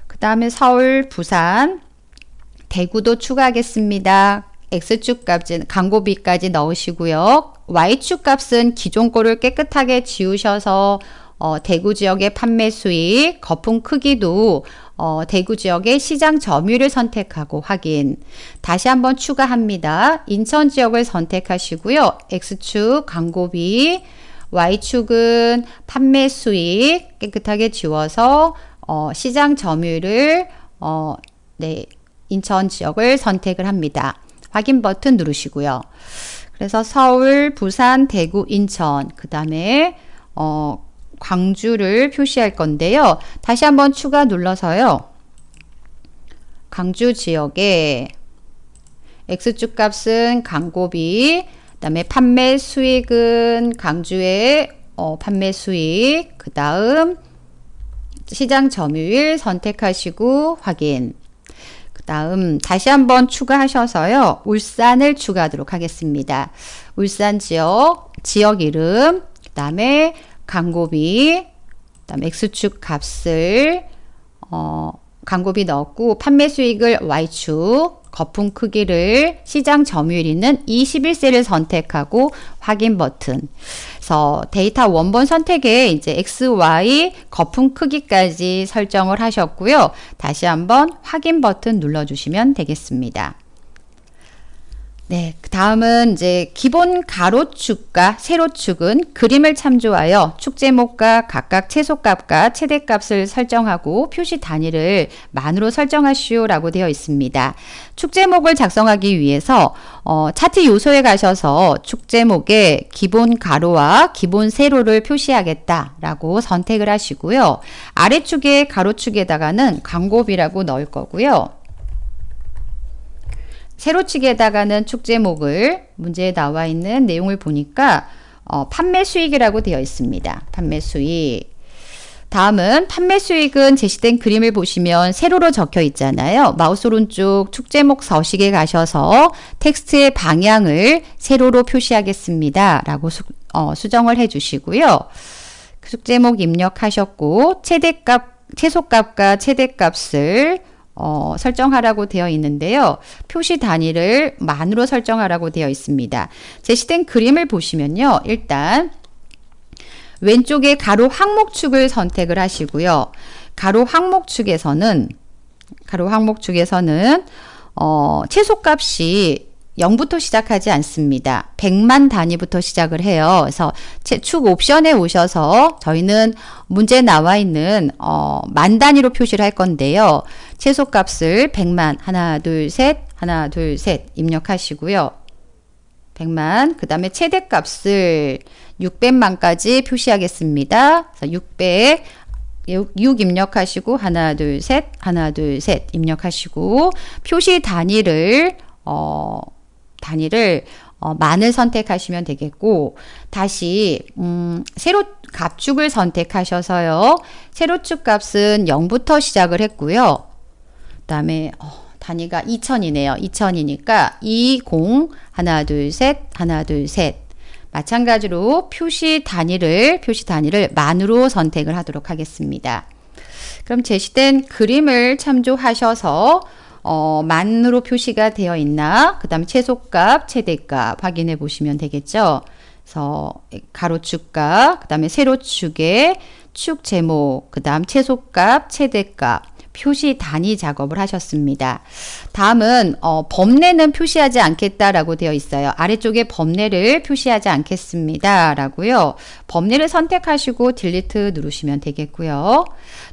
그 다음에 서울, 부산, 대구도 추가하겠습니다. X축 값은 광고비까지 넣으시고요. Y축 값은 기존 거를 깨끗하게 지우셔서 대구 지역의 판매 수익, 거품 크기도 대구 지역의 시장 점유율을 선택하고 확인. 다시 한번 추가합니다. 인천 지역을 선택하시고요. X축 광고비, Y축은 판매 수익 깨끗하게 지워서 시장 점유율을 인천 지역을 선택을 합니다. 확인 버튼 누르시고요. 그래서 서울, 부산, 대구, 인천, 그 다음에 광주를 표시할 건데요. 다시 한번 추가 눌러서요. 광주 지역에 X축 값은 광고비, 그 다음에 판매 수익은 광주의 판매 수익, 그 다음 시장 점유율 선택하시고 확인. 다음 다시 한번 추가하셔서요. 울산을 추가하도록 하겠습니다. 울산 지역 이름, 그 다음에 광고비, 그 다음에 X축 값을 광고비 넣었고 판매 수익을 Y축, 거품 크기를 시장 점유율 있는 21셀을 선택하고 확인 버튼. 그래서 데이터 원본 선택에 이제 X, Y, 거품 크기까지 설정을 하셨고요. 다시 한번 확인 버튼 눌러주시면 되겠습니다. 네, 그 다음은 이제 기본 가로축과 세로축은 그림을 참조하여 축 제목과 각각 최소값과 최대값을 설정하고 표시 단위를 만으로 설정하시오 라고 되어 있습니다. 축 제목을 작성하기 위해서 차트 요소에 가셔서 축 제목에 기본 가로와 기본 세로를 표시하겠다 라고 선택을 하시고요. 아래축의 가로축에다가는 광고비라고 넣을 거고요. 세로축에다가는 축 제목을 문제에 나와 있는 내용을 보니까 판매 수익이라고 되어 있습니다. 판매 수익. 다음은 판매 수익은 제시된 그림을 보시면 세로로 적혀 있잖아요. 마우스 오른쪽 축 제목 서식에 가셔서 텍스트의 방향을 세로로 표시하겠습니다. 라고 수정을 해 주시고요. 축 제목 입력하셨고 최소값과 최대값을 설정하라고 되어 있는데요. 표시 단위를 만으로 설정하라고 되어 있습니다. 제시된 그림을 보시면요. 일단 왼쪽에 가로 항목축을 선택을 하시고요. 가로 항목축에서는 최소값이 0부터 시작하지 않습니다. 100만 단위부터 시작을 해요. 그래서 축 옵션에 오셔서 저희는 문제에 나와 있는 만 단위로 표시를 할 건데요. 최소값을 100만 하나 둘 셋 입력하시고요. 100만 그 다음에 최대값을 600만까지 표시하겠습니다. 그래서 6 입력하시고 하나 둘 셋 입력하시고 표시 단위를 만을 선택하시면 되겠고 다시 세로 값축을 선택하셔서요. 세로축 값은 0부터 시작을 했고요. 그 다음에 단위가 2000이네요. 2000이니까 20 하나 둘 셋 마찬가지로 표시 단위를 만으로 선택을 하도록 하겠습니다. 그럼 제시된 그림을 참조하셔서 만으로 표시가 되어 있나 그 다음에 최소값 최대값 확인해 보시면 되겠죠. 그래서 가로축과 그 다음에 세로축의 축 제목 그 다음 최소값 최대값 표시 단위 작업을 하셨습니다. 다음은 범례는 표시하지 않겠다라고 되어 있어요. 아래쪽에 범례를 표시하지 않겠습니다 라고요. 범례를 선택하시고 딜리트 누르시면 되겠고요.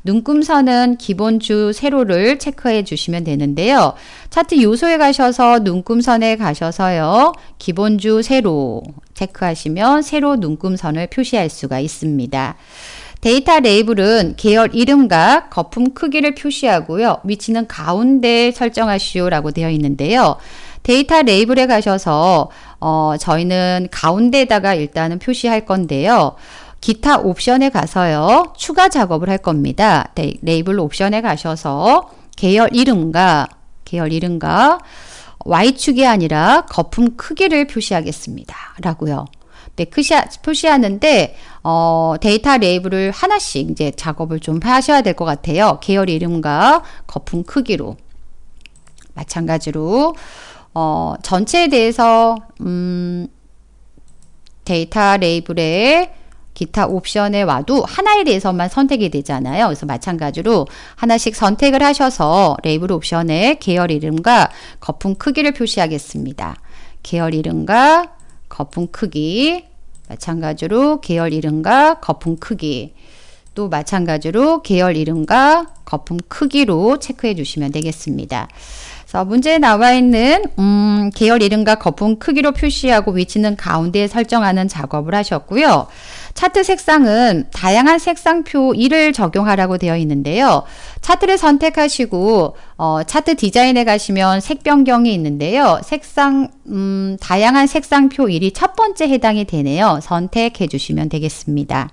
눈금선은 기본주 세로를 체크해 주시면 되는데요. 차트 요소에 가셔서 눈금선에 가셔서요. 기본주 세로 체크하시면 세로 눈금선을 표시할 수가 있습니다. 데이터 레이블은 계열 이름과 거품 크기를 표시하고요. 위치는 가운데 설정하시오 라고 되어 있는데요. 데이터 레이블에 가셔서 저희는 가운데에다가 일단은 표시할 건데요. 기타 옵션에 가서요. 추가 작업을 할 겁니다. 레이블 옵션에 가셔서 계열 이름과 Y축이 아니라 거품 크기를 표시하겠습니다. 라고요. 네, 표시하는데 데이터 레이블을 하나씩 이제 작업을 좀 하셔야 될 것 같아요. 계열 이름과 거품 크기로 마찬가지로 전체에 대해서 데이터 레이블에 기타 옵션에 와도 하나에 대해서만 선택이 되잖아요. 그래서 마찬가지로 하나씩 선택을 하셔서 레이블 옵션에 계열 이름과 거품 크기를 표시하겠습니다. 계열 이름과 거품 크기, 마찬가지로 계열 이름과 거품 크기, 또 마찬가지로 계열 이름과 거품 크기로 체크해 주시면 되겠습니다. 그래서 문제에 나와 있는 계열 이름과 거품 크기로 표시하고 위치는 가운데에 설정하는 작업을 하셨고요. 차트 색상은 다양한 색상표 1을 적용하라고 되어 있는데요. 차트를 선택하시고 차트 디자인에 가시면 색 변경이 있는데요. 다양한 색상표 1이 첫 번째 해당이 되네요. 선택해 주시면 되겠습니다.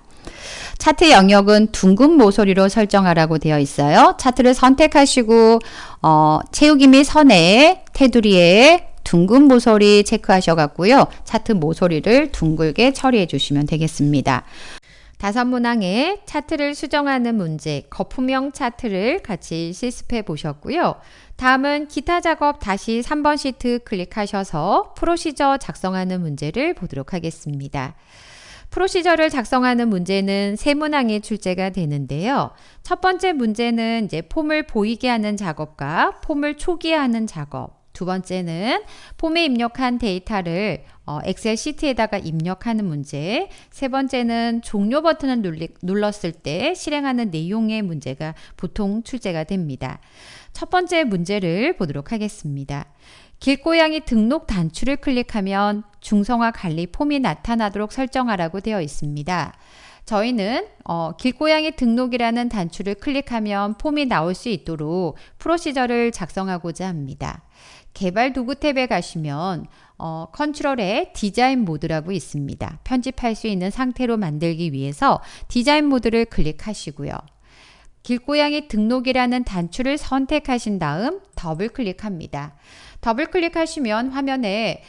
차트 영역은 둥근 모서리로 설정하라고 되어 있어요. 차트를 선택하시고 채우기 및 선에 테두리에 둥근 모서리 체크하셔갖고요. 차트 모서리를 둥글게 처리해 주시면 되겠습니다. 다섯 문항의 차트를 수정하는 문제, 거품형 차트를 같이 실습해 보셨고요. 다음은 기타 작업 다시 3번 시트 클릭하셔서 프로시저 작성하는 문제를 보도록 하겠습니다. 프로시저를 작성하는 문제는 세 문항이 출제가 되는데요. 첫 번째 문제는 이제 폼을 보이게 하는 작업과 폼을 초기화하는 작업. 두 번째는 폼에 입력한 데이터를 엑셀 시트에다가 입력하는 문제. 세 번째는 종료 버튼을 눌렀을 때 실행하는 내용의 문제가 보통 출제가 됩니다. 첫 번째 문제를 보도록 하겠습니다. 길고양이 등록 단추를 클릭하면 중성화 관리 폼이 나타나도록 설정하라고 되어 있습니다. 저희는 길고양이 등록이라는 단추를 클릭하면 폼이 나올 수 있도록 프로시저를 작성하고자 합니다. 개발 도구 탭에 가시면 컨트롤에 디자인 모드라고 있습니다. 편집할 수 있는 상태로 만들기 위해서 디자인 모드를 클릭하시고요. 길고양이 등록이라는 단추를 선택하신 다음 더블 클릭합니다. 더블 클릭하시면 화면에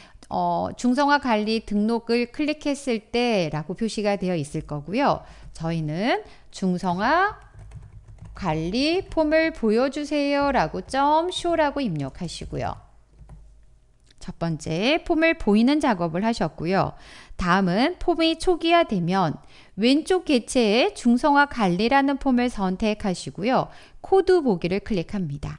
중성화 관리 등록을 클릭했을 때 라고 표시가 되어 있을 거고요. 저희는 중성화 관리 폼을 보여주세요 라고 .show라고 입력하시고요. 첫 번째 폼을 보이는 작업을 하셨고요. 다음은 폼이 초기화되면 왼쪽 객체에 중성화 관리라는 폼을 선택하시고요. 코드 보기를 클릭합니다.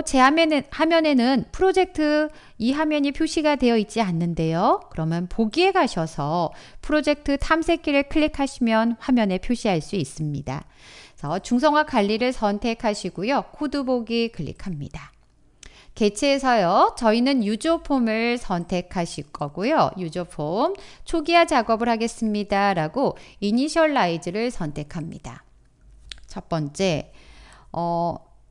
제 화면에는 프로젝트 이 화면이 표시가 되어 있지 않는데요. 그러면 보기에 가셔서 프로젝트 탐색기를 클릭하시면 화면에 표시할 수 있습니다. 그래서 중성화 관리를 선택하시고요. 코드 보기 클릭합니다. 개체에서요. 저희는 유저 폼을 선택하실 거고요. 유저 폼 초기화 작업을 하겠습니다. 라고 이니셜라이즈를 선택합니다. 첫 번째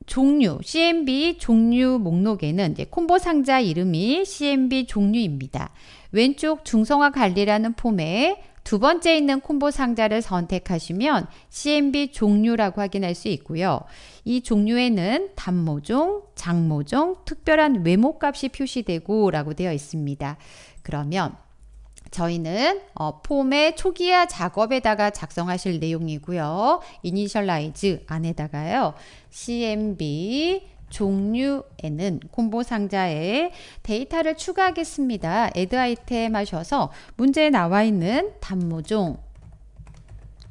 종류, CMB 종류 목록에는 이제 콤보 상자 이름이 CMB 종류입니다. 왼쪽 중성화 관리라는 폼에 두 번째 있는 콤보 상자를 선택하시면 CMB 종류라고 확인할 수 있고요. 이 종류에는 단모종, 장모종, 특별한 외모값이 표시되고 라고 되어 있습니다. 그러면 저희는 폼의 초기화 작업에다가 작성하실 내용이고요. 이니셜라이즈 안에다가요. CMB 종류에는 콤보 상자에 데이터를 추가하겠습니다. add 아이템 하셔서 문제에 나와 있는 단모종,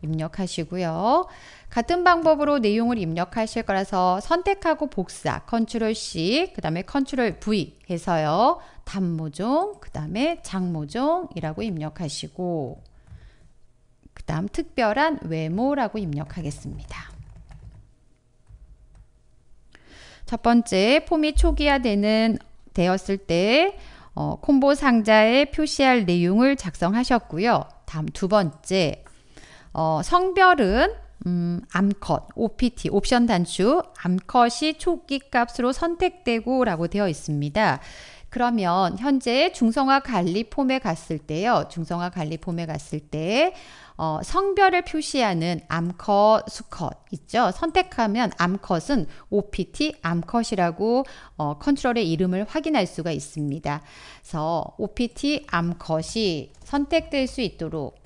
입력하시고요. 같은 방법으로 내용을 입력하실 거라서 선택하고 복사, 컨트롤 C, 그 다음에 컨트롤 V 해서요. 단모종, 그 다음에 장모종이라고 입력하시고, 그 다음 특별한 외모라고 입력하겠습니다. 첫 번째, 폼이 되었을 때 콤보 상자에 표시할 내용을 작성하셨고요. 다음 두 번째, 성별은 암컷, OPT, 옵션 단추, 암컷이 초기 값으로 선택되고 라고 되어 있습니다. 그러면 현재 중성화 관리 폼에 갔을 때요. 중성화 관리 폼에 갔을 때 성별을 표시하는 암컷, 수컷 있죠. 선택하면 암컷은 OPT, 암컷이라고 컨트롤의 이름을 확인할 수가 있습니다. 그래서 OPT, 암컷이 선택될 수 있도록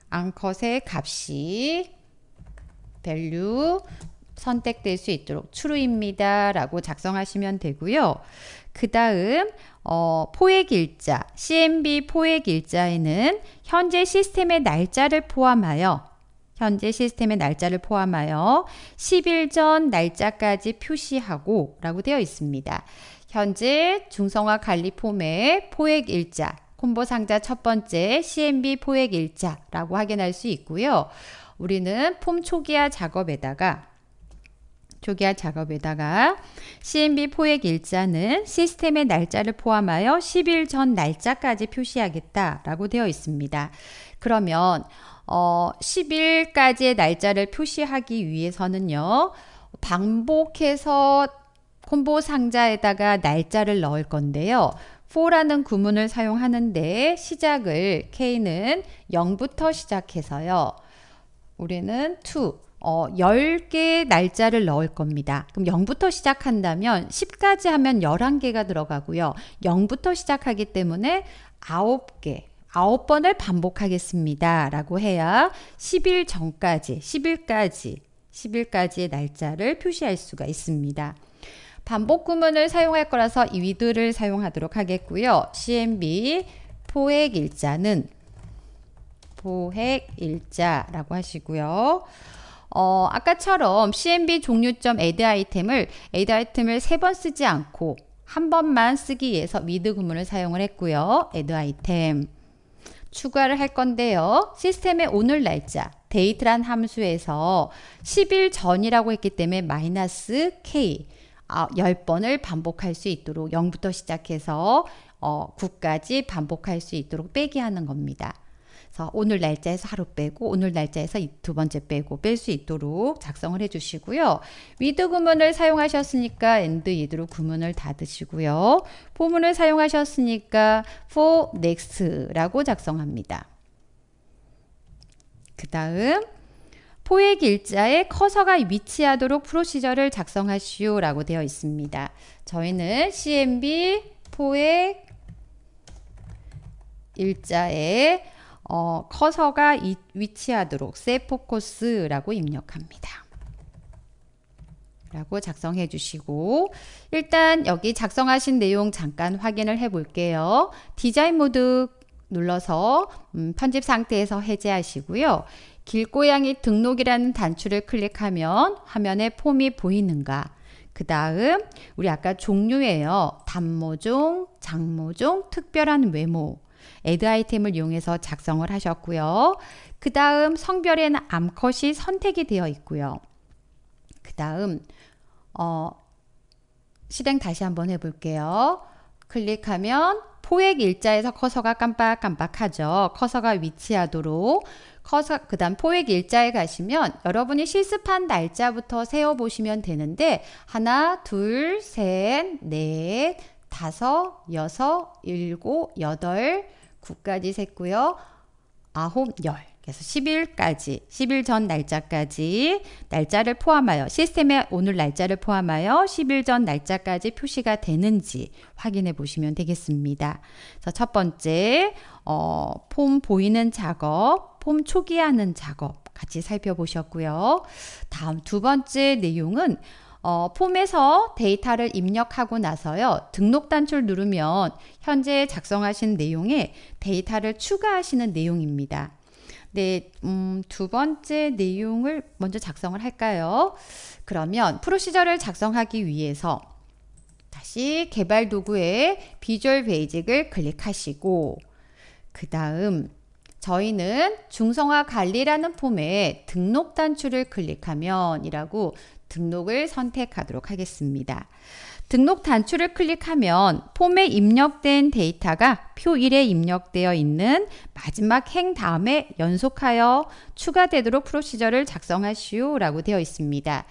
암컷의 값이 value 선택될 수 있도록 true입니다 라고 작성하시면 되고요. 그 다음 포획일자, CMB 포획일자에는 현재 시스템의 날짜를 포함하여 10일 전 날짜까지 표시하고 라고 되어 있습니다. 현재 중성화 관리 폼의 포획일자, 콤보 상자 첫 번째 CMB 포획일자라고 확인할 수 있고요. 우리는 폼 초기화 작업에다가 CMB 포획 일자는 시스템의 날짜를 포함하여 10일 전 날짜까지 표시하겠다라고 되어 있습니다. 그러면 10일까지의 날짜를 표시하기 위해서는요. 반복해서 콤보 상자에다가 날짜를 넣을 건데요. for라는 구문을 사용하는데 시작을 K는 0부터 시작해서요. 우리는 to 10개의 날짜를 넣을 겁니다. 그럼 0부터 시작한다면 10까지 하면 11개가 들어가고요. 0부터 시작하기 때문에 9번을 반복하겠습니다. 라고 해야 10일까지의 날짜를 표시할 수가 있습니다. 반복 구문을 사용할 거라서 이 with를 사용하도록 하겠고요. CMB 포획일자는 포획일자라고 하시고요. 아까처럼 CMB 종류점 add 아이템을 3번 쓰지 않고 한 번만 쓰기 위해서 with 구문을 사용을 했고요. add 아이템 추가를 할 건데요. 시스템의 오늘 날짜 date란 함수에서 10일 전이라고 했기 때문에 -k 10번을 반복할 수 있도록 0부터 시작해서 9까지 반복할 수 있도록 빼기 하는 겁니다. 그래서 오늘 날짜에서 하루 빼고 오늘 날짜에서 두 번째 빼고 뺄 수 있도록 작성을 해주시고요. with 구문을 사용하셨으니까 and with로 구문을 닫으시고요. 포문을 사용하셨으니까 for next라고 작성합니다. 그 다음 포획 일자에 커서가 위치하도록 프로시저를 작성하시오 라고 되어 있습니다. 저희는 CMB 포획 일자에 커서가 위치하도록 set focus라고 입력합니다. 라고 작성해 주시고 일단 여기 작성하신 내용 잠깐 확인을 해 볼게요. 디자인 모드 눌러서 편집 상태에서 해제하시고요. 길고양이 등록이라는 단추를 클릭하면 화면에 폼이 보이는가. 그 다음 우리 아까 종류예요. 단모종, 장모종, 특별한 외모. add 아이템을 이용해서 작성을 하셨고요. 그 다음 성별에는 암컷이 선택이 되어 있고요. 그 다음 실행 다시 한번 해볼게요. 클릭하면 포획 일자에서 커서가 깜빡깜빡하죠. 커서가 위치하도록 그 다음 포획 일자에 가시면 여러분이 실습한 날짜부터 세어보시면 되는데 하나, 둘, 셋, 넷, 다섯, 여섯, 일곱, 여덟, 9까지 셌고요. 9, 10. 그래서 10일 전 날짜까지 날짜를 포함하여 시스템에 오늘 날짜를 포함하여 10일 전 날짜까지 표시가 되는지 확인해 보시면 되겠습니다. 그래서 첫 번째 폼 보이는 작업, 폼 초기화하는 작업 같이 살펴보셨고요. 다음 두 번째 내용은 폼에서 데이터를 입력하고 나서요. 등록 단추를 누르면 현재 작성하신 내용에 데이터를 추가하시는 내용입니다. 네, 두 번째 내용을 먼저 작성을 할까요? 그러면 프로시저를 작성하기 위해서 다시 개발 도구에 비주얼 베이직을 클릭하시고 그 다음 저희는 중성화 관리라는 폼에 등록 단추를 클릭하면 이라고 등록을 선택하도록 하겠습니다. 등록 단추를 클릭하면 폼에 입력된 데이터가 표 1에 입력되어 있는 마지막 행 다음에 연속하여 추가되도록 프로시저를 작성하시오 라고 되어 있습니다.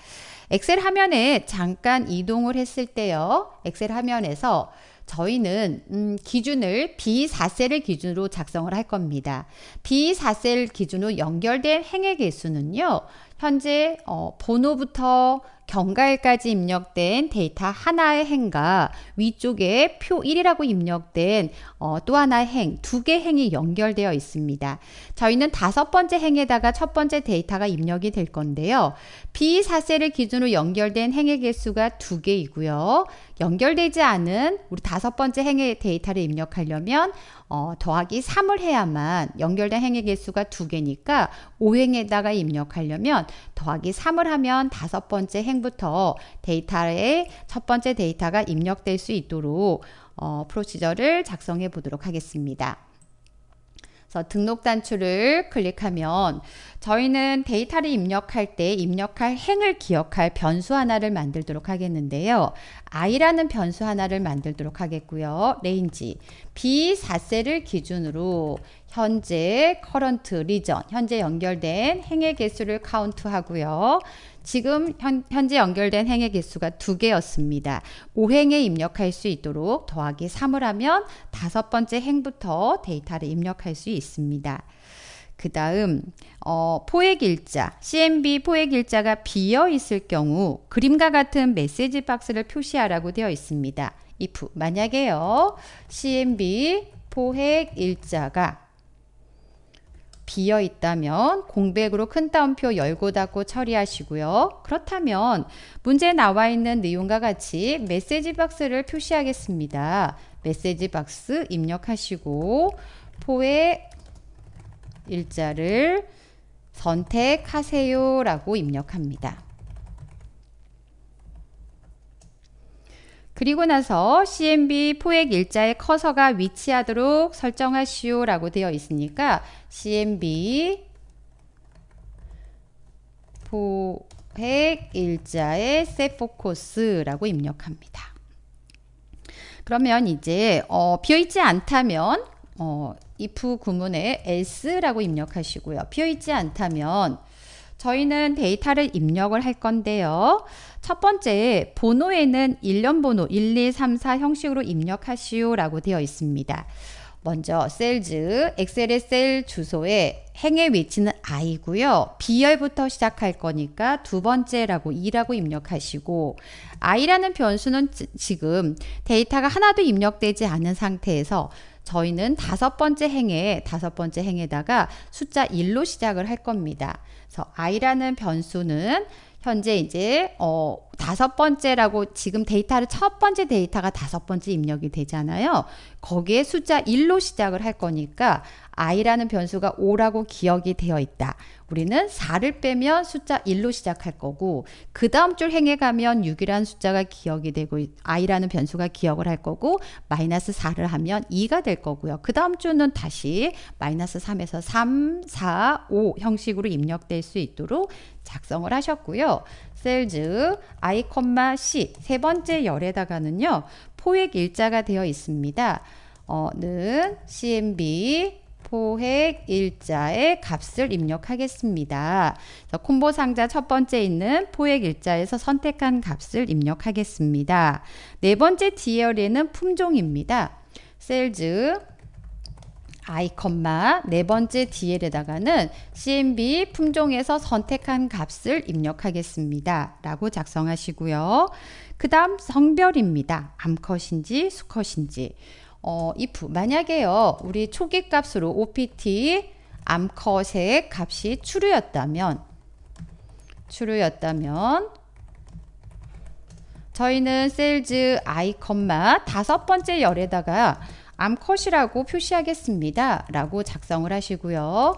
엑셀 화면에 잠깐 이동을 했을 때요. 엑셀 화면에서 저희는 기준을 B4셀을 기준으로 작성을 할 겁니다. B4셀 기준으로 연결된 행의 개수는요. 현재 번호부터 경과일까지 입력된 데이터 하나의 행과 위쪽에 표 1이라고 입력된 또 하나의 행, 두 개 행이 연결되어 있습니다. 저희는 다섯 번째 행에다가 첫 번째 데이터가 입력이 될 건데요. B4셀을 기준으로 연결된 행의 개수가 두 개이고요. 연결되지 않은 우리 다섯 번째 행의 데이터를 입력하려면 더하기 3을 해야만 연결된 행의 개수가 두 개니까 5행에다가 입력하려면 더하기 3을 하면 다섯 번째 행부터 데이터에 첫 번째 데이터가 입력될 수 있도록 프로시저를 작성해 보도록 하겠습니다. 그래서 등록 단추를 클릭하면 저희는 데이터를 입력할 때 입력할 행을 기억할 변수 하나를 만들도록 하겠는데요. i라는 변수 하나를 만들도록 하겠고요. range B4셀을 기준으로 현재 current region 현재 연결된 행의 개수를 카운트하고요. 지금 현재 연결된 행의 개수가 두 개였습니다. 5행에 입력할 수 있도록 더하기 3을 하면 다섯 번째 행부터 데이터를 입력할 수 있습니다. 그 다음 포획 일자, CMB 포획 일자가 비어 있을 경우 그림과 같은 메시지 박스를 표시하라고 되어 있습니다. if 만약에요. CMB 포획 일자가 비어 있다면 공백으로 큰 따옴표 열고 닫고 처리하시고요. 그렇다면 문제에 나와 있는 내용과 같이 메시지 박스를 표시하겠습니다. 메시지 박스 입력하시고 포획 일자를 선택하세요 라고 입력합니다. 그리고 나서 CMB 포획 일자의 커서가 위치하도록 설정하시오 라고 되어 있으니까 CMB 포획 일자의 set focus 라고 입력합니다. 그러면 이제 비어있지 않다면 if 구문에 else라고 입력하시고요. 비어있지 않다면 저희는 데이터를 입력을 할 건데요. 첫 번째 번호에는 일련 번호 1, 2, 3, 4 형식으로 입력하시오 라고 되어 있습니다. 먼저 셀즈, 엑셀의 셀 주소에 행의 위치는 i고요. B열부터 시작할 거니까 두 번째라고 2라고 입력하시고 i라는 변수는 지금 데이터가 하나도 입력되지 않은 상태에서 저희는 다섯 번째 행에다가 숫자 1로 시작을 할 겁니다. 그래서 i라는 변수는 현재 이제 다섯 번째라고 지금 데이터를 첫 번째 데이터가 다섯 번째 입력이 되잖아요. 거기에 숫자 1로 시작을 할 거니까 i라는 변수가 5라고 기억이 되어 있다. 우리는 4를 빼면 숫자 1로 시작할 거고 그 다음 줄 행에 가면 6이라는 숫자가 기억이 되고 i라는 변수가 기억을 할 거고 마이너스 4를 하면 2가 될 거고요. 그 다음 줄은 다시 마이너스 3에서 3, 4, 5 형식으로 입력될 수 있도록 작성을 하셨고요. 셀즈 i, c 세 번째 열에다가는요. 포획 일자가 되어 있습니다. 는 CMB 포획 일자의 값을 입력하겠습니다. 콤보 상자 첫 번째 있는 포획 일자에서 선택한 값을 입력하겠습니다. 네 번째 DL에는 품종입니다. 셀즈 i, 네 번째 DL에다가는 CMB 품종에서 선택한 값을 입력하겠습니다. 라고 작성하시고요. 그 다음 성별입니다. 암컷인지 수컷인지. if 만약에요. 우리 초기 값으로 OPT 암컷의 값이 true였다면 저희는 셀즈 i, 다섯 번째 열에다가 암컷이라고 표시하겠습니다. 라고 작성을 하시고요.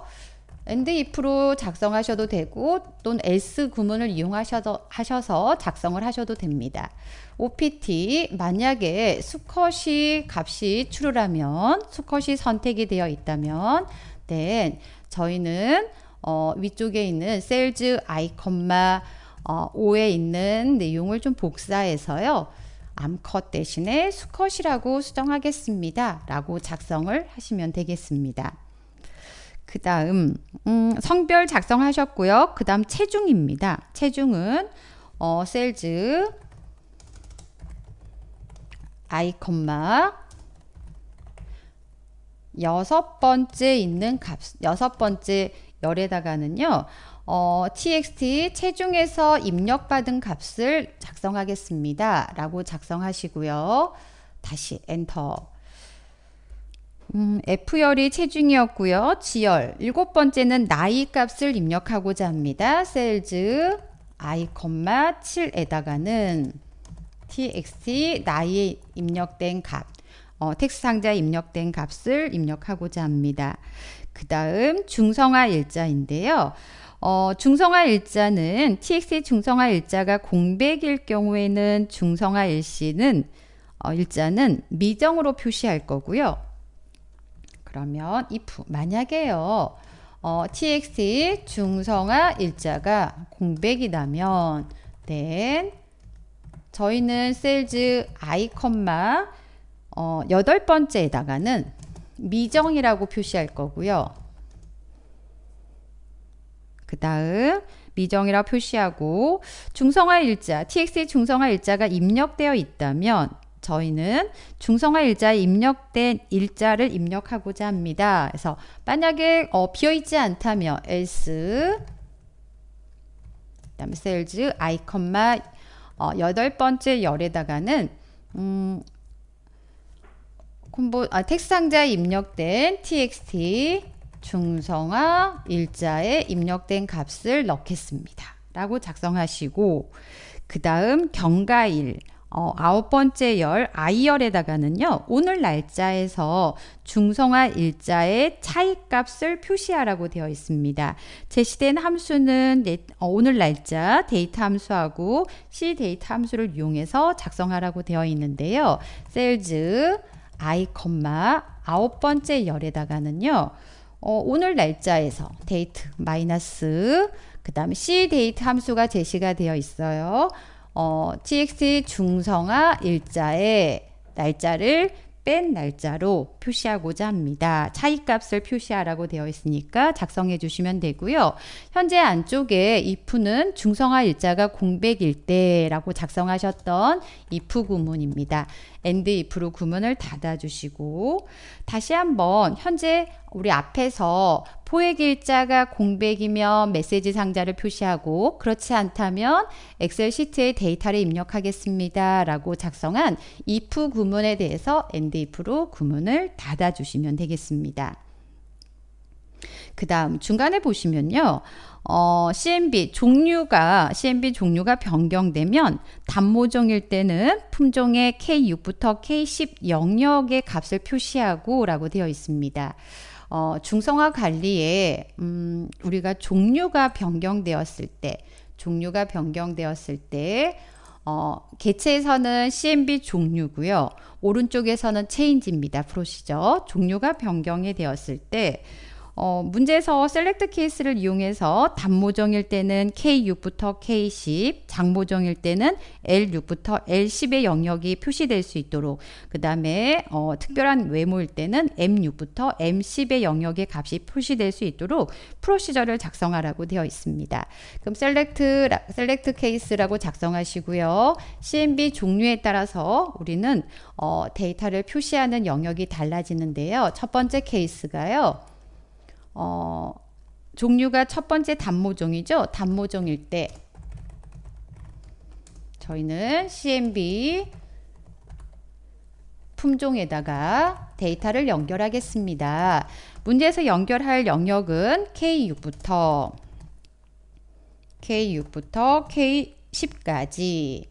and if로 작성하셔도 되고 또는 else 구문을 이용하셔서 작성을 하셔도 됩니다. OPT 만약에 수컷이 값이 true라면 수컷이 선택이 되어 있다면 then 저희는 위쪽에 있는 sales I, 5에 있는 내용을 좀 복사해서요. 암컷 대신에 수컷이라고 수정하겠습니다. 라고 작성을 하시면 되겠습니다. 그 다음 성별 작성하셨고요. 그 다음 체중입니다. 체중은 sales I, 여섯 번째 있는 값, 여섯 번째 열에다가는요. txt 체중에서 입력받은 값을 작성하겠습니다. 라고 작성하시고요. 다시 엔터. F열이 체중이었고요. G열 일곱 번째는 나이 값을 입력하고자 합니다. sales I, 7에다가는 txt 나이에 입력된 값, 텍스트 상자에 입력된 값을 입력하고자 합니다. 그 다음 중성화 일자인데요. 중성화 일자는 txt 중성화 일자가 공백일 경우에는 중성화 일자는 미정으로 표시할 거고요. 그러면 if 만약에요. txt 중성화 일자가 공백이라면 then 저희는 sales I, 여덟 번째에다가는 미정이라고 표시할 거고요. 그 다음 미정이라고 표시하고 중성화 일자, txt 중성화 일자가 입력되어 있다면 저희는 중성화 일자에 입력된 일자를 입력하고자 합니다. 그래서 만약에 비어있지 않다면 else 그다음에 sales I, 여덟 번째 열에다가는 텍스트 상자에 입력된 txt 중성화 일자에 입력된 값을 넣겠습니다. 라고 작성하시고 그 다음 경과일 아홉 번째 열 I열에다가는요. 오늘 날짜에서 중성화 일자의 차이값을 표시하라고 되어 있습니다. 제시된 함수는 오늘 날짜 데이터 함수하고 C 데이터 함수를 이용해서 작성하라고 되어 있는데요. sales I, 아홉 번째 열에다가는요. 오늘 날짜에서 데이트 마이너스 그 다음에 C 데이트 함수가 제시가 되어 있어요. txt 중성화 일자의 날짜를 뺀 날짜로 표시하고자 합니다. 차이값을 표시하라고 되어 있으니까 작성해 주시면 되고요. 현재 안쪽에 if는 중성화 일자가 공백일 때라고 작성하셨던 if 구문입니다. and if로 구문을 닫아주시고 다시 한번 현재 우리 앞에서 포획 일자가 공백이면 메시지 상자를 표시하고 그렇지 않다면 엑셀 시트에 데이터를 입력하겠습니다. 라고 작성한 if 구문에 대해서 and if로 구문을 닫아주시면 되겠습니다. 그 다음 중간에 보시면요. CMB 종류가 변경되면 단모종일 때는 품종의 K6부터 K10 영역의 값을 표시하고 라고 되어 있습니다. 중성화 관리에 우리가 종류가 변경되었을 때 개체에서는 CMB 종류고요. 오른쪽에서는 체인지입니다. 프로시저. 종류가 변경이 되었을 때 문제에서 셀렉트 케이스를 이용해서 단모종일 때는 K6부터 K10, 장모종일 때는 L6부터 L10의 영역이 표시될 수 있도록 그 다음에 특별한 외모일 때는 M6부터 M10의 영역의 값이 표시될 수 있도록 프로시저를 작성하라고 되어 있습니다. 그럼 셀렉트 케이스라고 작성하시고요. CMB 종류에 따라서 우리는 데이터를 표시하는 영역이 달라지는데요. 첫 번째 케이스가요. 종류가 첫 번째 단모종이죠. 단모종일 때 저희는 CMB 품종에다가 데이터를 연결하겠습니다. 문제에서 연결할 영역은 K6부터 K10까지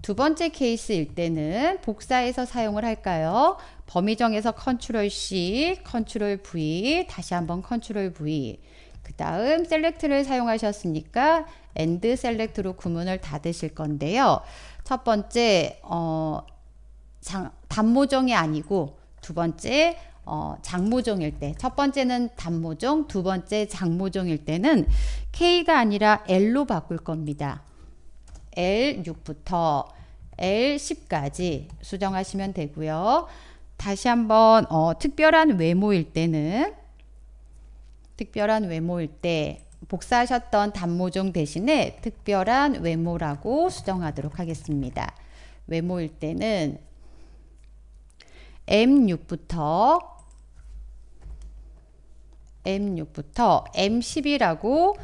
두 번째 케이스일 때는 복사해서 사용을 할까요? 범위 정해서 컨트롤 C, 컨트롤 V, 다시 한번 컨트롤 V. 그 다음 셀렉트를 사용하셨으니까 AND 셀렉트로 구문을 닫으실 건데요. 첫 번째 단모종이 아니고 두 번째 장모종일 때, 첫 번째는 단모종, 두 번째 장모종일 때는 K가 아니라 L로 바꿀 겁니다. L6부터 L10까지 수정하시면 되고요. 다시 한번 특별한 외모일 때는 복사하셨던 단모종 대신에 특별한 외모라고 수정하도록 하겠습니다. 외모일 때는 M6부터 M10이라고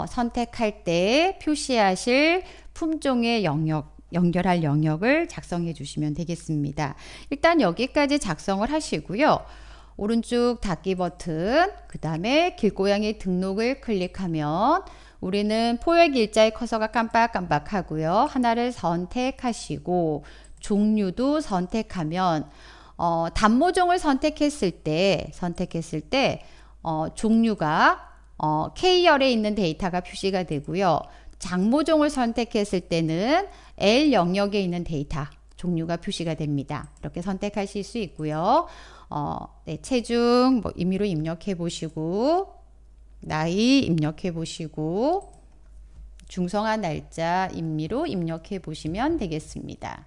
선택할 때 표시하실 품종의 연결할 영역을 작성해 주시면 되겠습니다. 일단 여기까지 작성을 하시고요. 오른쪽 닫기 버튼, 그 다음에 길고양이 등록을 클릭하면 우리는 포획 일자의 커서가 깜빡깜빡하고요. 하나를 선택하시고 종류도 선택하면 단모종을 선택했을 때 종류가 K열에 있는 데이터가 표시가 되고요. 장모종을 선택했을 때는 L 영역에 있는 데이터 종류가 표시가 됩니다. 이렇게 선택하실 수 있고요. 체중 임의로 입력해 보시고, 나이 입력해 보시고, 중성화 날짜 임의로 입력해 보시면 되겠습니다.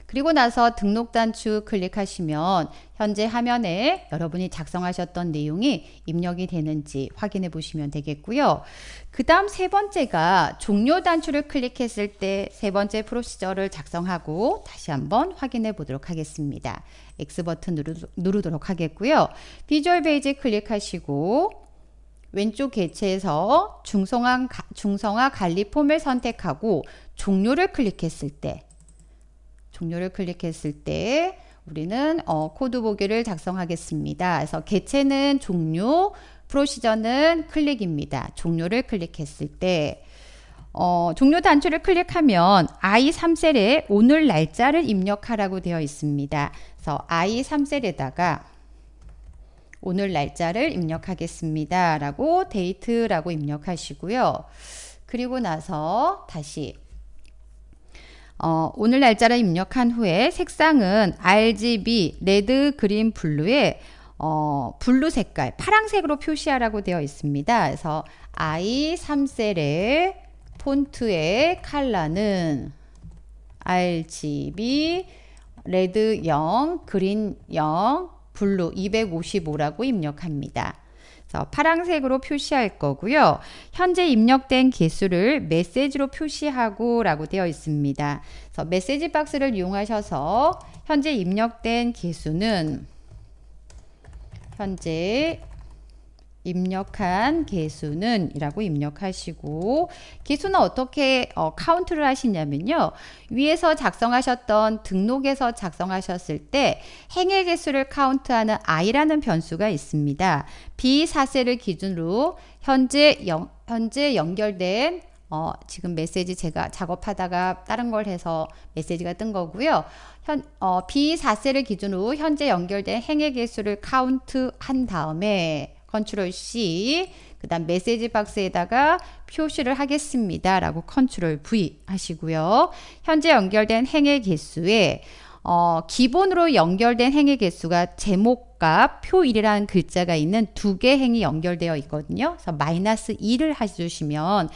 그리고 나서 등록 단추 클릭하시면 현재 화면에 여러분이 작성하셨던 내용이 입력이 되는지 확인해 보시면 되겠고요. 그 다음 세 번째가 종료 단추를 클릭했을 때 세 번째 프로시저를 작성하고 다시 한번 확인해 보도록 하겠습니다. X 버튼 누르도록 하겠고요. 비주얼 베이지 클릭하시고 왼쪽 개체에서 중성화 관리 폼을 선택하고 종료를 클릭했을 때 우리는 코드 보기를 작성하겠습니다. 그래서 개체는 종료, 프로시저는 클릭입니다. 종료를 클릭했을 때 종료 단추를 클릭하면 I3셀에 오늘 날짜를 입력하라고 되어 있습니다. 그래서 I3셀에다가 오늘 날짜를 입력하겠습니다. 라고 데이트라고 입력하시고요. 그리고 나서 다시 오늘 날짜를 입력한 후에 색상은 RGB, 레드, 그린, 블루에 블루 색깔, 파랑색으로 표시하라고 되어 있습니다. 그래서 I3셀의 폰트의 컬러는 RGB, 레드 0, 그린 0, 블루 255라고 입력합니다. 파랑색으로 표시할 거고요. 현재 입력된 개수를 메시지로 표시하고 라고 되어 있습니다. 그래서 메시지 박스를 이용하셔서 현재 입력된 개수는 이라고 입력하시고 개수는 어떻게 카운트를 하시냐면요. 위에서 작성하셨던 등록에서 작성하셨을 때 행의 개수를 카운트하는 i라는 변수가 있습니다. B4셀을 기준으로 현재 연결된 지금 메시지 제가 작업하다가 다른 걸 해서 메시지가 뜬 거고요. B4셀을 기준으로 현재 연결된 행의 개수를 카운트한 다음에 컨트롤 C, 그 다음 메시지 박스에다가 표시를 하겠습니다. 라고 컨트롤 V 하시고요. 현재 연결된 행의 개수에 기본으로 연결된 행의 개수가 제목과 표1이라는 글자가 있는 두 개 행이 연결되어 있거든요. 그래서 -2를 해주시면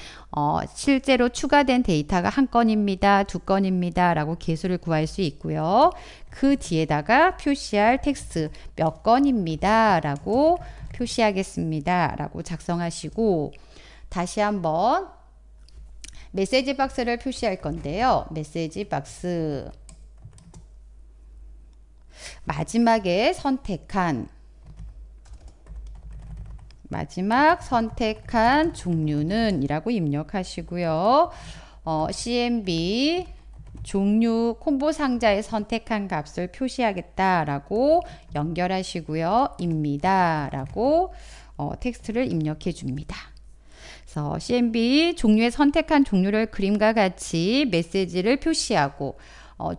실제로 추가된 데이터가 한 건입니다. 두 건입니다. 라고 개수를 구할 수 있고요. 그 뒤에다가 표시할 텍스트 몇 건입니다. 라고 표시하겠습니다. 라고 작성하시고 다시 한번 메시지 박스를 표시할 건데요. 메시지 박스 마지막 선택한 종류는 이라고 입력하시고요. CMB 종류 콤보 상자에 선택한 값을 표시하겠다라고 연결하시고요. 입니다. 라고 텍스트를 입력해 줍니다. 그래서 CMB 종류의 선택한 종류를 그림과 같이 메시지를 표시하고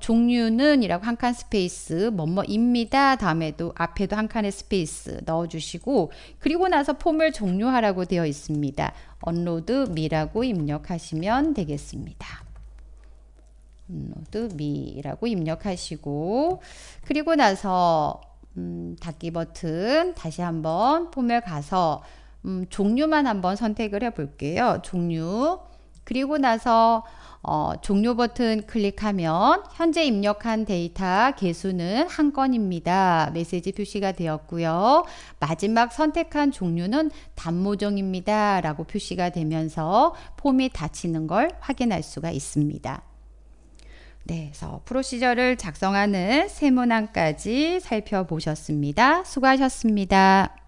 종류는 이라고 한 칸 스페이스 뭐뭐입니다 다음에도 앞에도 한 칸의 스페이스 넣어주시고 그리고 나서 폼을 종료하라고 되어 있습니다. 언로드 미라고 입력하시면 되겠습니다. 언로드 미라고 입력하시고 그리고 나서 닫기 버튼 다시 한번 폼에 가서 종류만 한번 선택을 해 볼게요. 종류 그리고 나서 종료 버튼 클릭하면 현재 입력한 데이터 개수는 한 건입니다. 메시지 표시가 되었고요. 마지막 선택한 종류는 단모종입니다. 라고 표시가 되면서 폼이 닫히는 걸 확인할 수가 있습니다. 네, 그래서 프로시저를 작성하는 세문항까지 살펴보셨습니다. 수고하셨습니다.